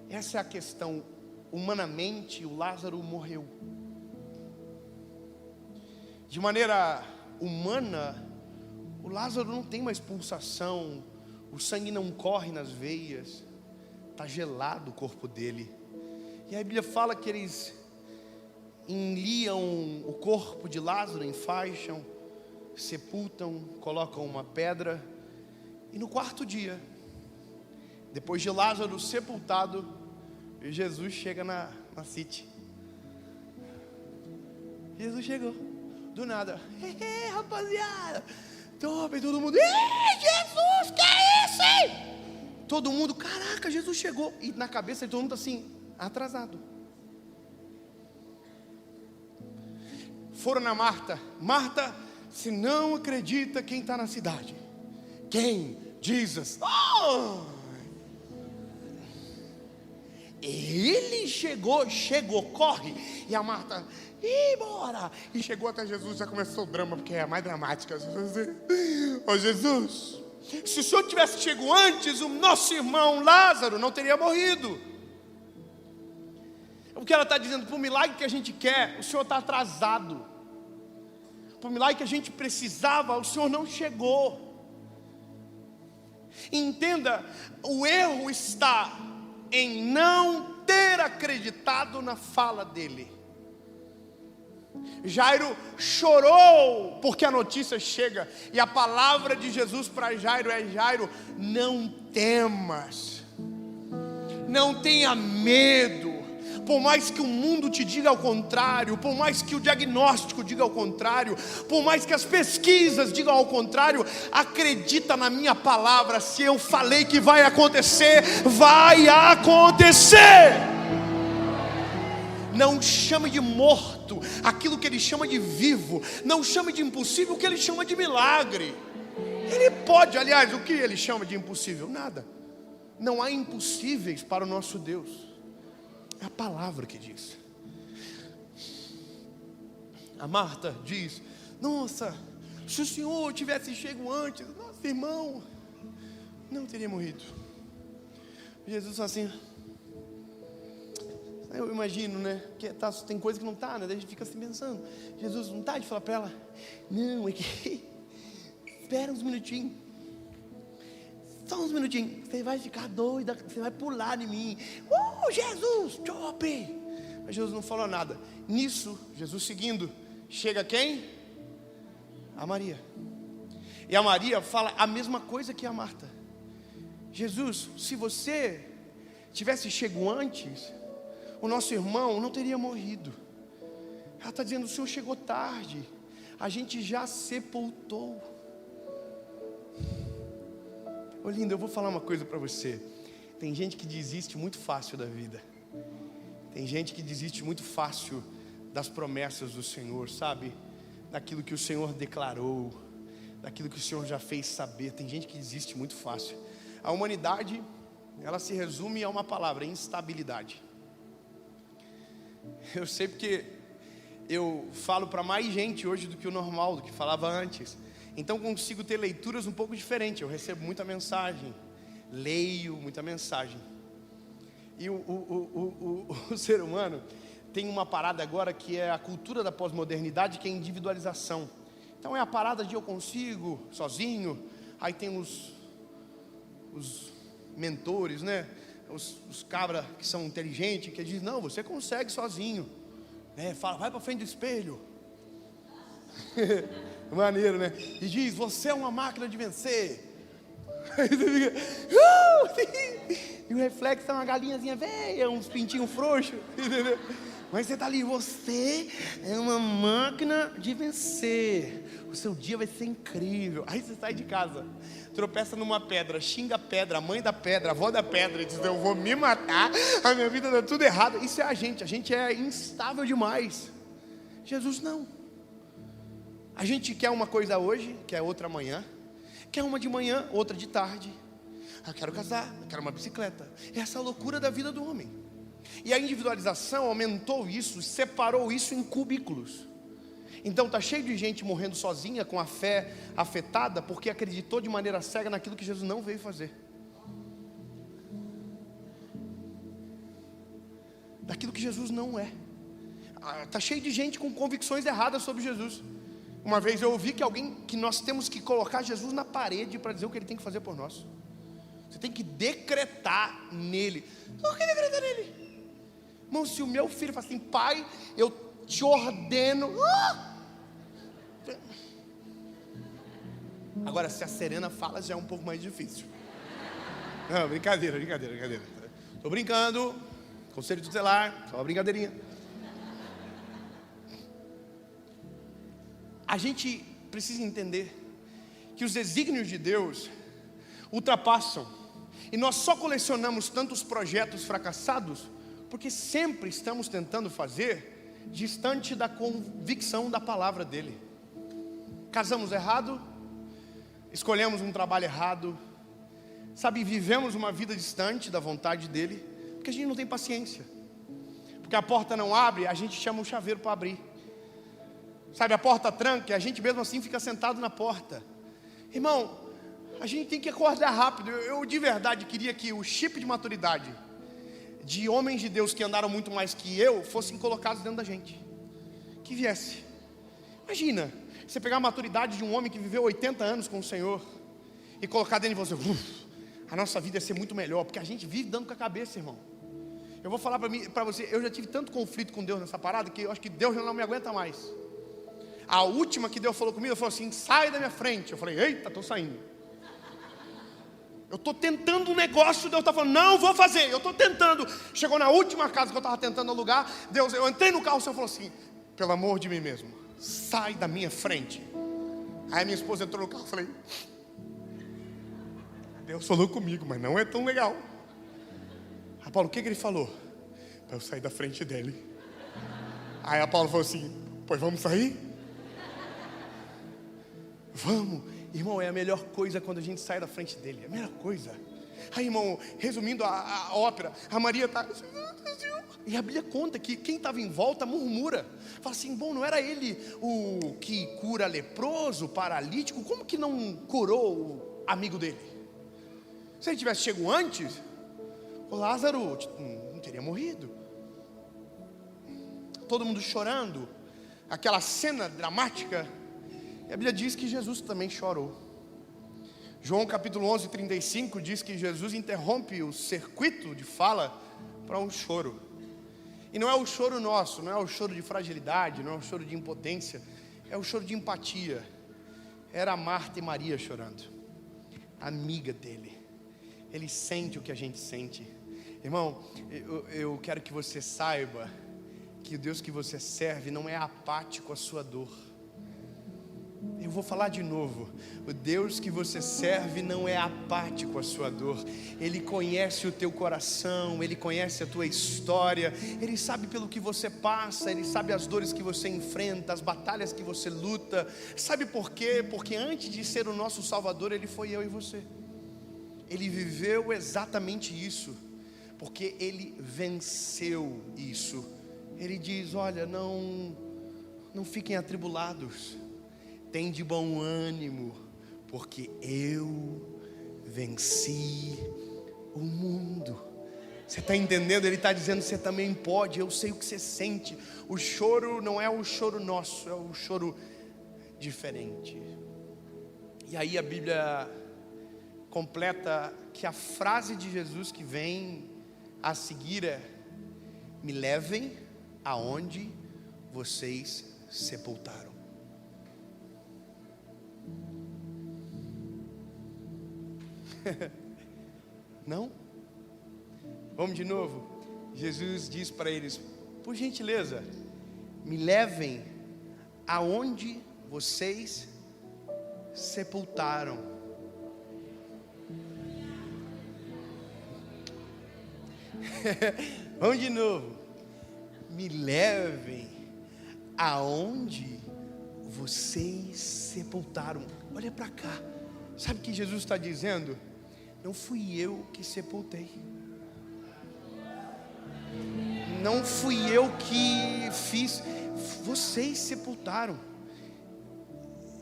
Essa é a questão. Humanamente, o Lázaro morreu. De maneira humana, o Lázaro não tem mais pulsação, o sangue não corre nas veias, está gelado o corpo dele. E a Bíblia fala que eles enliam o corpo de Lázaro, enfaixam, sepultam, colocam uma pedra. E no quarto dia, depois de Lázaro sepultado, Jesus chega na City. Jesus chegou, do nada. Rapaziada, todo mundo, Jesus, que é isso, hein? Todo mundo, caraca, Jesus chegou. E na cabeça de todo mundo assim, atrasado. Foram na Marta. Marta, se não acredita quem está na cidade. Quem? Jesus. Ele chegou, corre. E a Marta, bora. E chegou até Jesus, já começou o drama, porque é a mais dramática. Ô Jesus, se o Senhor tivesse chegado antes, o nosso irmão Lázaro não teria morrido. O que ela está dizendo, para o milagre que a gente quer, o Senhor está atrasado. Para o milagre que a gente precisava, o Senhor não chegou. Entenda, o erro está em não ter acreditado na fala dele. Jairo chorou porque a notícia chega, e a palavra de Jesus para Jairo é: Jairo, não temas, não tenha medo. Por mais que o mundo te diga ao contrário, por mais que o diagnóstico diga ao contrário, por mais que as pesquisas digam ao contrário, acredita na minha palavra. Se eu falei que vai acontecer, vai acontecer. Não chame de morto aquilo que ele chama de vivo. Não chame de impossível o que ele chama de milagre. Ele pode, aliás, o que ele chama de impossível? Nada. Não há impossíveis para o nosso Deus. É a palavra que diz. A Marta diz: nossa, se o Senhor tivesse chegado antes, nosso irmão não teria morrido. Jesus fala assim: Eu imagino, né? Que tem coisa que não está, né? Daí a gente fica assim pensando. Jesus não está de falar para ela, não, é que espera uns minutinhos. Só uns minutinhos. Você vai ficar doida, você vai pular em mim. Jesus, chope! Mas Jesus não falou nada. Nisso, Jesus seguindo, chega quem? A Maria. E a Maria fala a mesma coisa que a Marta. Jesus, se você tivesse chego antes, o nosso irmão não teria morrido. Ela está dizendo, o Senhor chegou tarde, a gente já sepultou. Ô lindo, eu vou falar uma coisa para você. Tem gente que desiste muito fácil da vida. Tem gente que desiste muito fácil das promessas do Senhor, sabe? Daquilo que o Senhor declarou, daquilo que o Senhor já fez saber. Tem gente que desiste muito fácil. A humanidade, ela se resume a uma palavra, instabilidade. Eu sei porque eu falo para mais gente hoje do que o normal, do que falava antes. Então consigo ter leituras um pouco diferentes. Eu recebo muita mensagem, leio muita mensagem. E o ser humano tem uma parada agora que é a cultura da pós-modernidade, que é a individualização. Então é a parada de eu consigo, sozinho. Aí tem os mentores, né? Os cabras que são inteligentes, que dizem, não, você consegue sozinho, né? Fala, vai para frente do espelho. Maneiro, né? E diz, você é uma máquina de vencer. Aí você fica, e o reflexo é uma galinhazinha velha, uns pintinhos frouxos, entendeu? Mas você está ali, você é uma máquina de vencer. O seu dia vai ser incrível. Aí você sai de casa, tropeça numa pedra, xinga a pedra, a mãe da pedra, a avó da pedra, e diz, eu vou me matar, a minha vida está tudo errado. Isso é a gente é instável demais. Jesus não. A gente quer uma coisa hoje, quer outra amanhã, quer uma de manhã, outra de tarde. Eu quero casar, eu quero uma bicicleta. Essa é a loucura da vida do homem. E a individualização aumentou isso, separou isso em cubículos. Então está cheio de gente morrendo sozinha, com a fé afetada, porque acreditou de maneira cega naquilo que Jesus não veio fazer. Daquilo que Jesus não é. Está cheio de gente com convicções erradas sobre Jesus. Uma vez eu ouvi que nós temos que colocar Jesus na parede para dizer o que Ele tem que fazer por nós. Você tem que decretar nele. Por que decretar nele? Irmão, se o meu filho fala assim, pai, eu te ordeno. Agora, se a Serena fala, já é um pouco mais difícil. Não, brincadeira. Estou brincando, conselho tutelar, só uma brincadeirinha. A gente precisa entender que os desígnios de Deus ultrapassam. E nós só colecionamos tantos projetos fracassados porque sempre estamos tentando fazer distante da convicção da palavra dele. Casamos errado, escolhemos um trabalho errado, sabe, vivemos uma vida distante da vontade dele, porque a gente não tem paciência. Porque a porta não abre, a gente chama o chaveiro para abrir. Sabe, a porta tranca e a gente mesmo assim fica sentado na porta. Irmão, a gente tem que acordar rápido. Eu de verdade queria que o chip de maturidade de homens de Deus que andaram muito mais que eu fossem colocados dentro da gente. Que viesse. Imagina, você pegar a maturidade de um homem que viveu 80 anos com o Senhor e colocar dentro de você, a nossa vida ia ser muito melhor, porque a gente vive dando com a cabeça, irmão. Eu vou falar para você, eu já tive tanto conflito com Deus nessa parada que eu acho que Deus já não me aguenta mais. A última que Deus falou comigo, ele falou assim, sai da minha frente. Eu falei, eita, estou saindo. Eu estou tentando um negócio, Deus está falando, não vou fazer, eu estou tentando. Chegou na última casa que eu estava tentando alugar, Deus, eu entrei no carro, o Senhor falou assim, pelo amor de mim mesmo, sai da minha frente. Aí minha esposa entrou no carro, eu falei, Deus falou comigo, mas não é tão legal. Aí Paulo, o que ele falou? Para eu sair da frente dele. Aí a Paulo falou assim, pois vamos sair? Vamos. Irmão, é a melhor coisa quando a gente sai da frente dele. É a melhor coisa. Aí, irmão, resumindo a ópera, a Maria está... E a Bíblia conta que quem estava em volta murmura. Fala assim, bom, não era ele o que cura leproso, paralítico? Como que não curou o amigo dele? Se ele tivesse chegado antes, o Lázaro não teria morrido. todo mundo chorando, aquela cena dramática, a Bíblia diz que Jesus também chorou. João capítulo 11, 35 diz que Jesus interrompe o circuito de fala para um choro. E não é o choro nosso, não é o choro de fragilidade, não é o choro de impotência, é o choro de empatia. Era Marta e Maria chorando, amiga dele. Ele sente o que a gente sente. Irmão, eu quero que você saiba que o Deus que você serve não é apático à sua dor. Eu vou falar de novo. O Deus que você serve não é apático à sua dor. Ele conhece o teu coração, Ele conhece a tua história, Ele sabe pelo que você passa, Ele sabe as dores que você enfrenta, as batalhas que você luta. Sabe por quê? Porque antes de ser o nosso Salvador, Ele foi eu e você. Ele viveu exatamente isso, porque Ele venceu isso. Ele diz, olha, não fiquem atribulados, tem de bom ânimo, porque eu venci o mundo. Você está entendendo? Ele está dizendo, você também pode, eu sei o que você sente. O choro não é o choro nosso, é um choro diferente. E aí a Bíblia completa que a frase de Jesus que vem a seguir é: me levem aonde vocês sepultaram. Não? Vamos de novo. Jesus diz para eles: por gentileza, me levem aonde vocês sepultaram. Vamos de novo. Me levem aonde vocês sepultaram. Olha para cá. Sabe o que Jesus está dizendo? Não fui eu que sepultei. Não fui eu que fiz. Vocês sepultaram.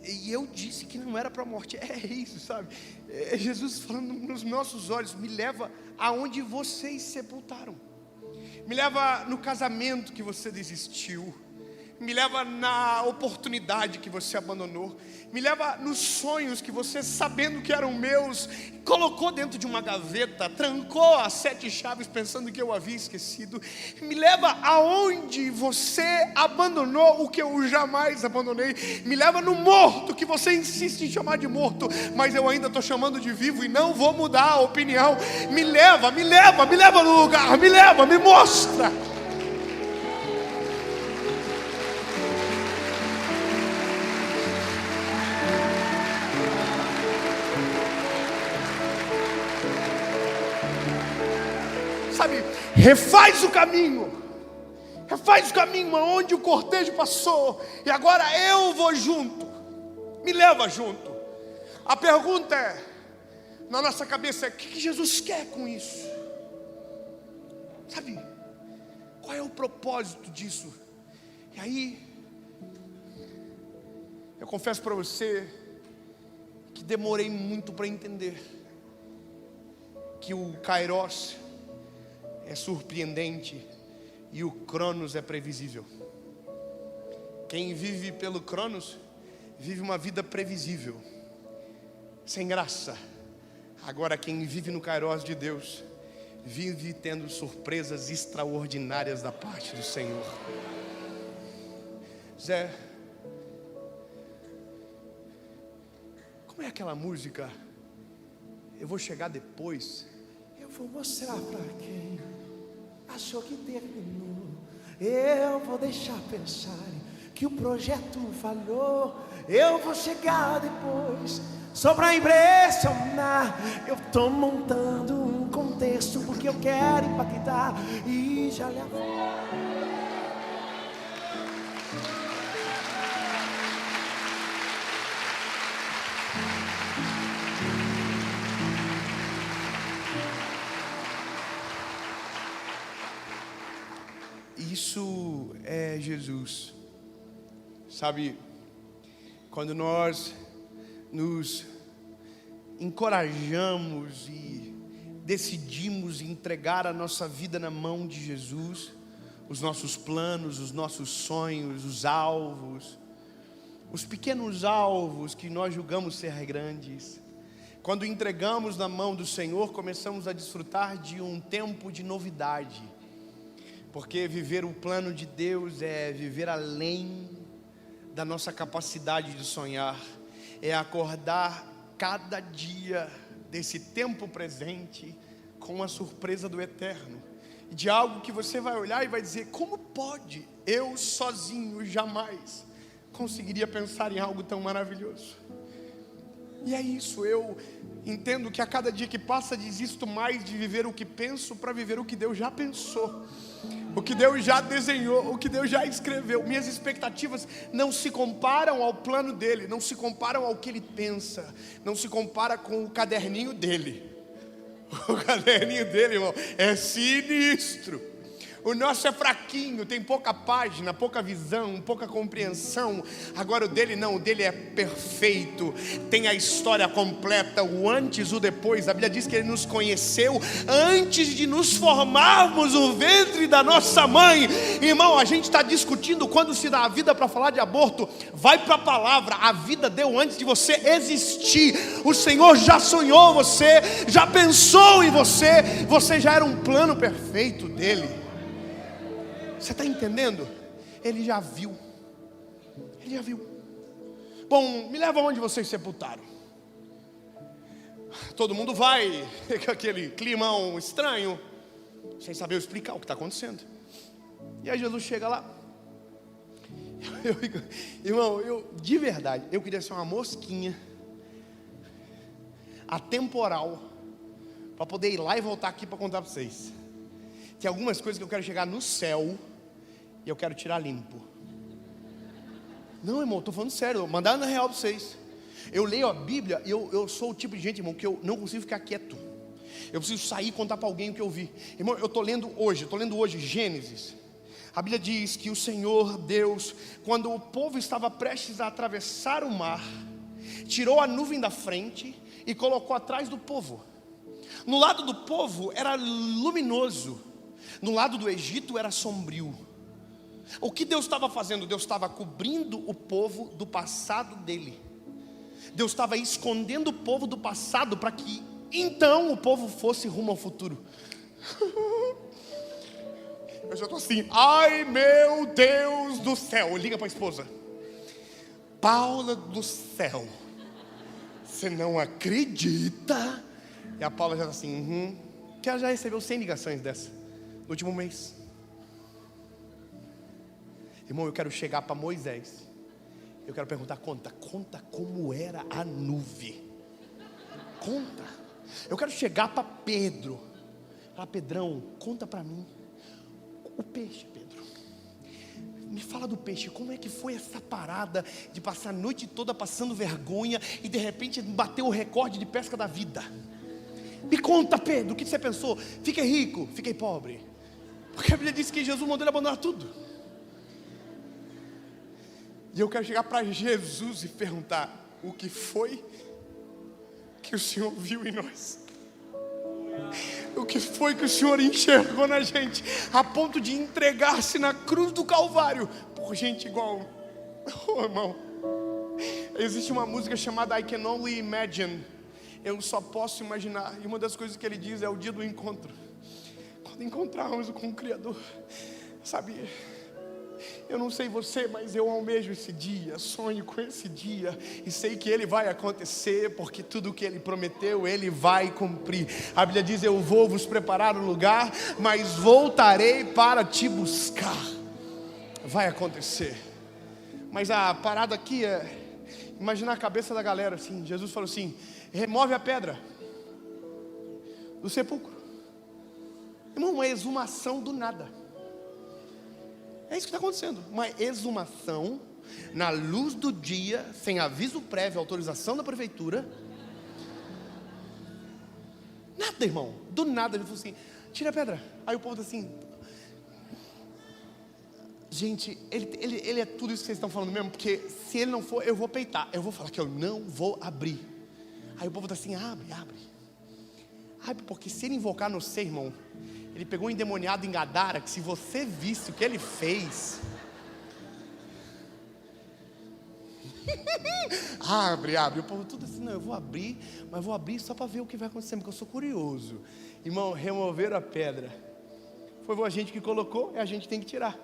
E eu disse que não era para a morte. É isso, sabe? É Jesus falando nos nossos olhos: me leva aonde vocês sepultaram. Me leva no casamento que você desistiu. Me leva na oportunidade que você abandonou. Me leva nos sonhos que você, sabendo que eram meus, colocou dentro de uma gaveta, trancou as 7 chaves pensando que eu havia esquecido. Me leva aonde você abandonou o que eu jamais abandonei. Me leva no morto que você insiste em chamar de morto, mas eu ainda estou chamando de vivo e não vou mudar a opinião. Me leva no lugar, me leva, me mostra. Sabe, refaz o caminho aonde o cortejo passou, e agora eu vou junto, me leva junto. A pergunta é, na nossa cabeça, é: o que Jesus quer com isso? Sabe, qual é o propósito disso? E aí, eu confesso para você que demorei muito para entender que o Kairos é surpreendente e o Cronos é previsível. Quem vive pelo Cronos vive uma vida previsível, sem graça. Agora quem vive no Kairos de Deus vive tendo surpresas extraordinárias da parte do Senhor. Zé, como é aquela música? Eu vou chegar depois. Eu vou mostrar pra quem achou que terminou. Eu vou deixar pensarem que o projeto falhou. Eu vou chegar depois, só pra impressionar. Eu tô montando um contexto porque eu quero impactar e já levo. Isso é Jesus. Sabe, quando nós nos encorajamos e decidimos entregar a nossa vida na mão de Jesus, os nossos planos, os nossos sonhos, os alvos, os pequenos alvos que nós julgamos ser grandes. Quando entregamos na mão do Senhor, começamos a desfrutar de um tempo de novidade. Porque viver o plano de Deus é viver além da nossa capacidade de sonhar. É acordar cada dia desse tempo presente com a surpresa do eterno. De algo que você vai olhar e vai dizer: como pode? Eu sozinho jamais conseguiria pensar em algo tão maravilhoso. E é isso, eu entendo que a cada dia que passa desisto mais de viver o que penso para viver o que Deus já pensou, o que Deus já desenhou, o que Deus já escreveu. Minhas expectativas não se comparam ao plano dele, não se comparam ao que ele pensa, não se compara com o caderninho dele. O caderninho dele, irmão, é sinistro. O nosso é fraquinho, tem pouca página, pouca visão, pouca compreensão. Agora o dele não, o dele é perfeito, tem a história completa, o antes, o depois. A Bíblia diz que ele nos conheceu antes de nos formarmos no ventre da nossa mãe. Irmão, a gente está discutindo quando se dá a vida para falar de aborto. Vai para a palavra, a vida deu antes de você existir. O Senhor já sonhou você, já pensou em você, você já era um plano perfeito dele. Você está entendendo? Ele já viu. Ele já viu. Bom, me leva onde vocês sepultaram. Todo mundo vai com aquele climão estranho, sem saber explicar o que está acontecendo. E aí Jesus chega lá. Irmão, de verdade, eu queria ser uma mosquinha atemporal para poder ir lá e voltar aqui para contar para vocês. Tem algumas coisas que eu quero chegar no céu e eu quero tirar limpo. Não, irmão, estou falando sério, mandar na real para vocês. Eu leio a Bíblia e eu sou o tipo de gente, irmão, que eu não consigo ficar quieto. Eu preciso sair e contar para alguém o que eu vi. Irmão, eu estou lendo hoje Gênesis. A Bíblia diz que o Senhor Deus, quando o povo estava prestes a atravessar o mar, tirou a nuvem da frente e colocou atrás do povo. No lado do povo era luminoso, no lado do Egito era sombrio. O que Deus estava fazendo? Deus estava cobrindo o povo do passado dele. Deus estava escondendo o povo do passado para que então o povo fosse rumo ao futuro. Eu já estou assim, ai meu Deus do céu. Liga para a esposa: Paula do céu, você não acredita? E a Paula já está assim, que ela já recebeu 100 ligações dessa no último mês. Irmão, eu quero chegar para Moisés. Eu quero perguntar, conta como era a nuvem. Conta. Eu quero chegar para Pedro. Falar, Pedrão, conta para mim o peixe, Pedro. Me fala do peixe, como é que foi essa parada de passar a noite toda passando vergonha e de repente bateu o recorde de pesca da vida? Me conta, Pedro, o que você pensou? Fiquei rico, fiquei pobre. Porque a Bíblia diz que Jesus mandou ele abandonar tudo. E eu quero chegar para Jesus e perguntar: o que foi que o Senhor viu em nós? O que foi que o Senhor enxergou na gente, a ponto de entregar-se na cruz do Calvário por gente igual? Oh, irmão, existe uma música chamada I Can Only Imagine. Eu só posso imaginar. E uma das coisas que ele diz é o dia do encontro, quando encontrarmos com o Criador. Sabe, eu não sei você, mas eu almejo esse dia, sonho com esse dia, e sei que ele vai acontecer, porque tudo que ele prometeu, ele vai cumprir. A Bíblia diz, eu vou vos preparar um lugar, mas voltarei para te buscar. Vai acontecer. Mas a parada aqui é imaginar a cabeça da galera assim. Jesus falou assim, remove a pedra do sepulcro. Irmão, uma exumação do nada. É isso que está acontecendo. Uma exumação na luz do dia, sem aviso prévio, autorização da prefeitura. Nada, irmão. Do nada ele falou assim, tira a pedra. Aí o povo está assim, gente, ele é tudo isso que vocês estão falando mesmo? Porque se ele não for, eu vou peitar. Eu vou falar que eu não vou abrir. Aí o povo está assim, abre. Porque se ele invocar no ser, irmão, Ele pegou um endemoniado em Gadara, que se você visse o que ele fez... abre. O povo tudo assim, não, eu vou abrir, mas vou abrir só para ver o que vai acontecer, porque eu sou curioso. Irmão, removeram a pedra. Foi a gente que colocou, e a gente tem que tirar.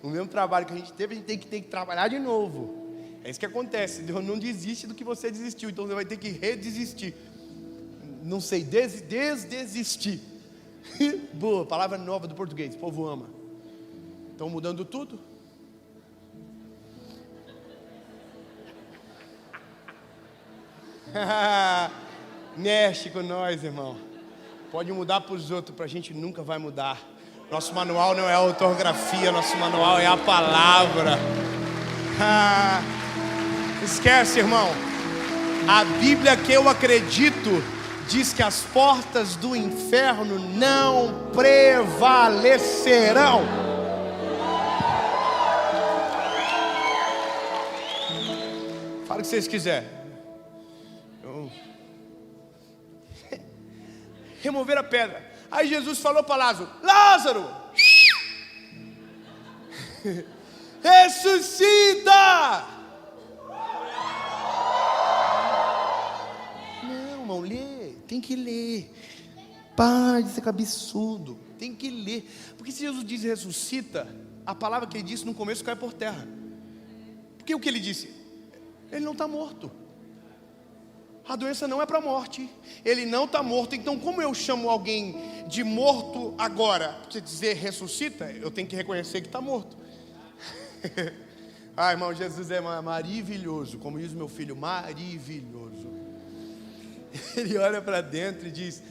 O mesmo trabalho que a gente teve, a gente tem que trabalhar de novo. É isso que acontece, Deus não desiste do que você desistiu, então você vai ter que redesistir. Não sei, desistir. Boa, palavra nova do português, o povo ama. Estão mudando tudo. Mexe com nós, irmão. Pode mudar para os outros, para a gente nunca vai mudar. Nosso manual não é a ortografia, nosso manual é a palavra. Esquece, irmão. A Bíblia que eu acredito diz que as portas do inferno não prevalecerão. Fala o que vocês quiserem. Remover a pedra. Aí Jesus falou para Lázaro: Lázaro, ressuscita! Não, irmão, lê. Tem que ler. Para de ser cabeçudo. Tem que ler. Porque se Jesus diz ressuscita, a palavra que ele disse no começo cai por terra. Porque o que ele disse? Ele não está morto. A doença não é para a morte. Ele não está morto. Então, como eu chamo alguém de morto agora, para dizer ressuscita, eu tenho que reconhecer que está morto. Irmão, Jesus é maravilhoso. Como diz meu filho, maravilhoso. Ele olha para dentro e diz: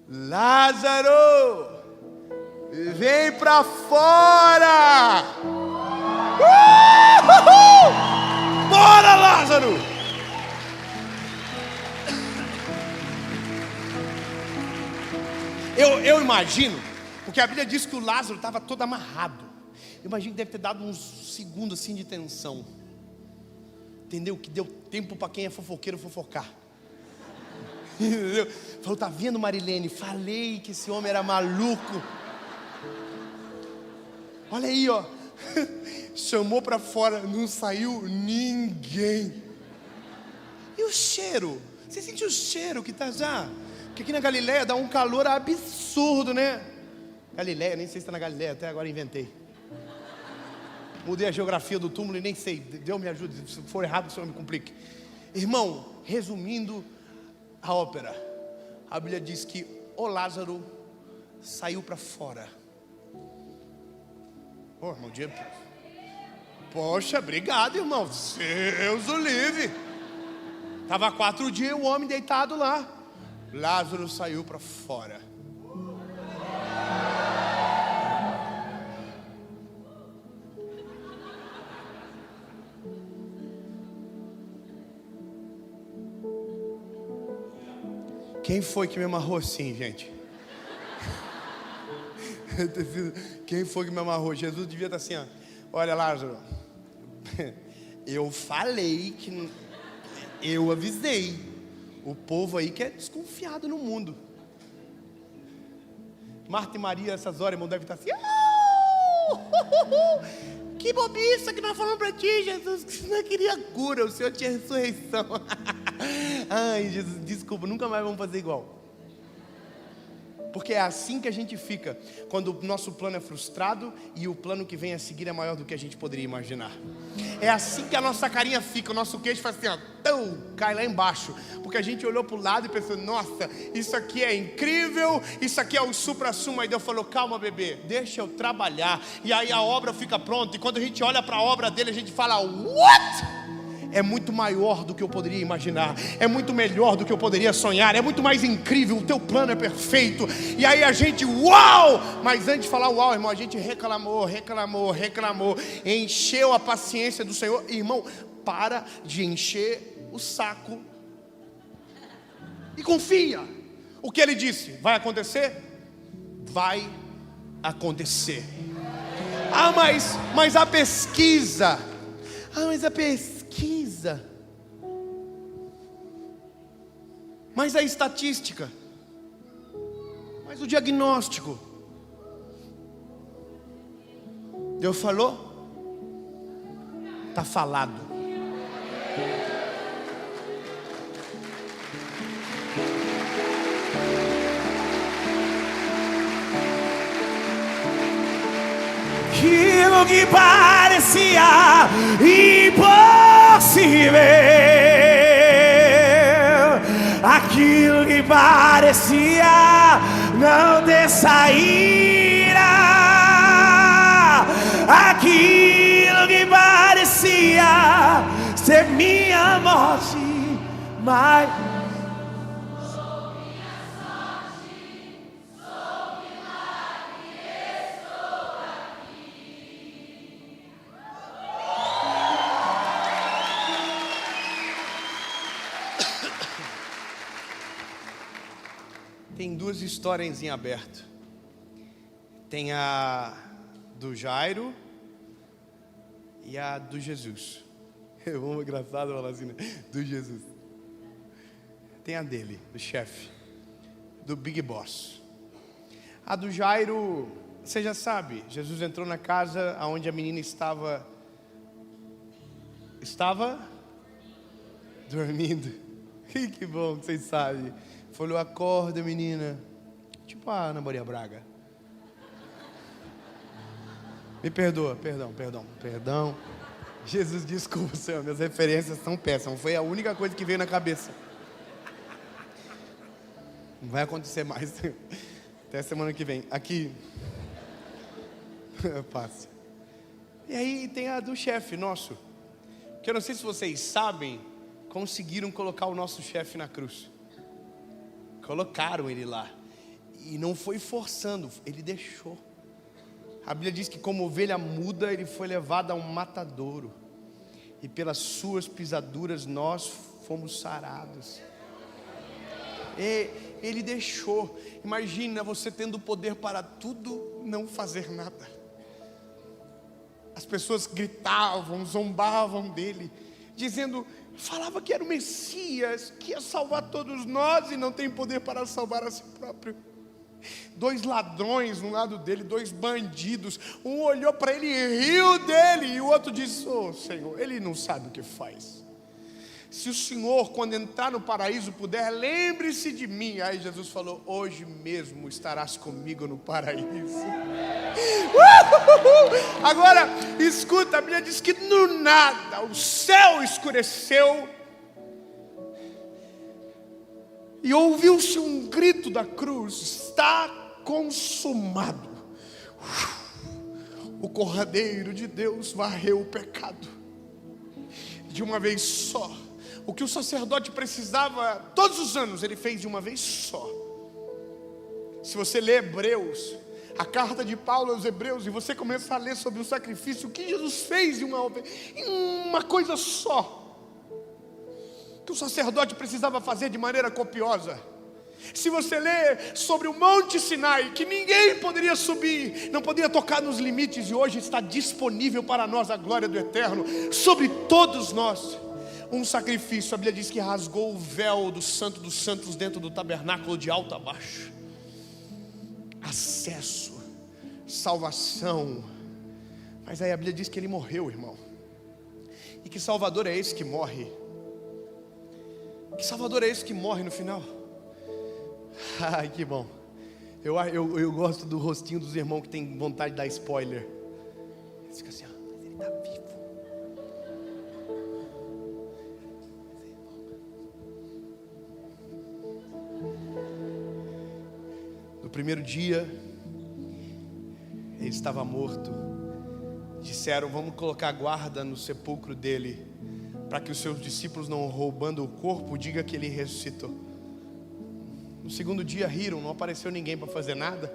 Lázaro, vem para fora. Bora, Lázaro! Eu imagino, porque a Bíblia diz que o Lázaro estava todo amarrado. Eu imagino que deve ter dado uns segundos assim de tensão. Entendeu? Que deu tempo para quem é fofoqueiro fofocar. Entendeu? Falou: tá vendo, Marilene? Falei que esse homem era maluco. Olha aí, ó. Chamou para fora, não saiu ninguém. E o cheiro? Você sentiu o cheiro que tá já? Porque aqui na Galileia dá um calor absurdo, né? Galileia, nem sei se está na Galileia, até agora inventei. Mudei a geografia do túmulo e nem sei. Deus me ajude, se for errado, o Senhor me complique. Irmão, resumindo a ópera, a Bíblia diz que o Lázaro saiu para fora. Oh, irmão, poxa, obrigado, irmão. Deus o livre. Estava 4 dias o homem deitado lá. Lázaro saiu para fora. Quem foi que me amarrou assim, gente? Quem foi que me amarrou? Jesus devia estar assim, ó. Olha, Lázaro, eu falei que... Eu avisei. O povo aí que é desconfiado no mundo. Marta e Maria, essas horas, irmão, devem estar assim... Que bobiça que nós falamos para ti, Jesus, que você não queria cura, o Senhor tinha ressurreição. Ai, Jesus, desculpa, nunca mais vamos fazer igual. Porque é assim que a gente fica quando o nosso plano é frustrado e o plano que vem a seguir é maior do que a gente poderia imaginar. É assim que a nossa carinha fica, o nosso queixo faz assim, ó, cai lá embaixo. Porque a gente olhou para o lado e pensou: nossa, isso aqui é incrível, isso aqui é o supra-sumo. Aí Deus falou: calma, bebê, deixa eu trabalhar. E aí a obra fica pronta. E quando a gente olha para a obra dele, a gente fala: what? É muito maior do que eu poderia imaginar. É muito melhor do que eu poderia sonhar. É muito mais incrível, o teu plano é perfeito. E aí a gente, uau! Mas antes de falar uau, irmão, a gente reclamou. Encheu a paciência do Senhor. Irmão, para de encher o saco e confia. O que ele disse, vai acontecer? Vai acontecer. Mas a pesquisa. mas a estatística, mas o diagnóstico. Deus falou, está falado. Aquilo que parecia impossível, aquilo que parecia não ter saída, aquilo que parecia ser minha morte, mas tem duas histórias em aberto. Tem a do Jairo e a do Jesus. É uma engraçada falar assim, né? Do Jesus. Tem a dele, do chefe, do Big Boss. A do Jairo, você já sabe, Jesus entrou na casa onde a menina estava dormindo. Que bom que vocês sabem. Falou, acorda menina. Tipo a Ana Maria Braga. Me perdoa, perdão. Jesus, desculpa, Senhor, minhas referências são péssimas. Foi a única coisa que veio na cabeça. Não vai acontecer mais. Até semana que vem. Aqui. Passa. E aí tem a do chefe nosso. Que eu não sei se vocês sabem, conseguiram colocar o nosso chefe na cruz. Colocaram ele lá. E não foi forçando, ele deixou. A Bíblia diz que como ovelha muda, ele foi levado a um matadouro. E pelas suas pisaduras nós fomos sarados. E ele deixou. Imagina você tendo poder para tudo, não fazer nada. As pessoas gritavam, zombavam dele, dizendo, falava que era o Messias, que ia salvar todos nós e não tem poder para salvar a si próprio. 2 ladrões no lado dele, 2 bandidos. Um olhou para ele e riu dele, e o outro disse, Senhor, ele não sabe o que faz. Se o Senhor, quando entrar no paraíso, puder, lembre-se de mim. Aí Jesus falou, hoje mesmo estarás comigo no paraíso. Agora, escuta, a Bíblia diz que no nada o céu escureceu e ouviu-se um grito da cruz, está consumado. O Cordeiro de Deus varreu o pecado de uma vez só. O que o sacerdote precisava todos os anos, ele fez de uma vez só. Se você lê Hebreus, a carta de Paulo aos Hebreus, e você começa a ler sobre o sacrifício, o que Jesus fez em uma coisa só, que o sacerdote precisava fazer de maneira copiosa. Se você lê sobre o Monte Sinai, que ninguém poderia subir, não poderia tocar nos limites, e hoje está disponível para nós a glória do Eterno, sobre todos nós, um sacrifício. A Bíblia diz que rasgou o véu do Santo dos Santos dentro do tabernáculo de alto a baixo. Acesso, salvação. Mas aí a Bíblia diz que ele morreu, irmão. E que Salvador é esse que morre? Que Salvador é esse que morre no final? Ai, que bom. Eu gosto do rostinho dos irmãos que tem vontade de dar spoiler. Eles ficam assim, mas ele está vivo. No primeiro dia, ele estava morto. Disseram, vamos colocar guarda no sepulcro dele, para que os seus discípulos, não roubando o corpo, digam que ele ressuscitou. No segundo dia riram, não apareceu ninguém para fazer nada.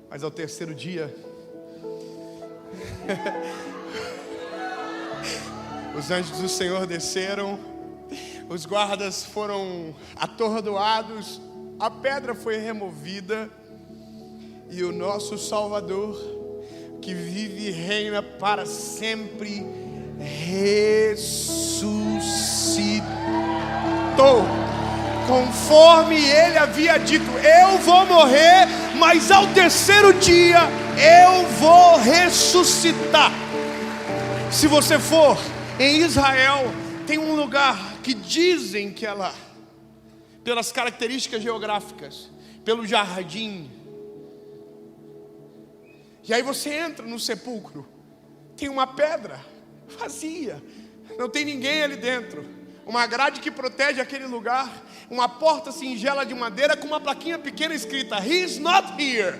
Mas ao terceiro dia, os anjos do Senhor desceram, os guardas foram atordoados, a pedra foi removida, e o nosso Salvador, que vive e reina para sempre, ressuscitou. conforme ele havia dito: eu vou morrer, mas ao terceiro dia eu vou ressuscitar. Se você for em Israel, tem um lugar que dizem que é lá, pelas características geográficas, pelo jardim. E aí você entra no sepulcro, tem uma pedra vazia, não tem ninguém ali dentro, uma grade que protege aquele lugar, uma porta singela de madeira com uma plaquinha pequena escrita: He's not here.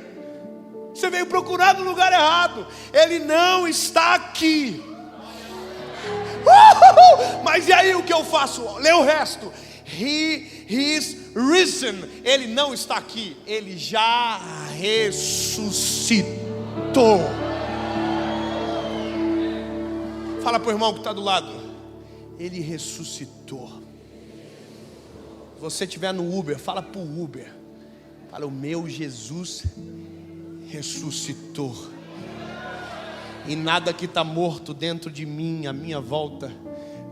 Você veio procurar no lugar errado, ele não está aqui. Mas e aí o que eu faço? Lê o resto. He is risen. Ele não está aqui, ele já ressuscitou. Fala para o irmão que está do lado: ele ressuscitou. Você estiver no Uber, fala para o Uber, fala: o meu Jesus ressuscitou. E nada que está morto dentro de mim, à minha volta,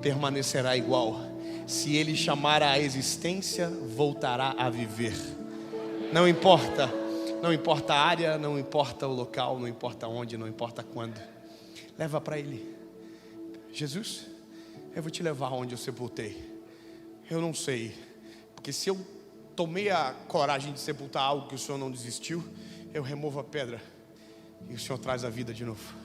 permanecerá igual. Se ele chamar a existência, voltará a viver. Não importa a área, não importa o local, não importa onde, não importa quando. Leva para ele: Jesus, eu vou te levar onde eu sepultei. Eu não sei, porque se eu tomei a coragem de sepultar algo que o Senhor não desistiu, eu removo a pedra e o Senhor traz a vida de novo.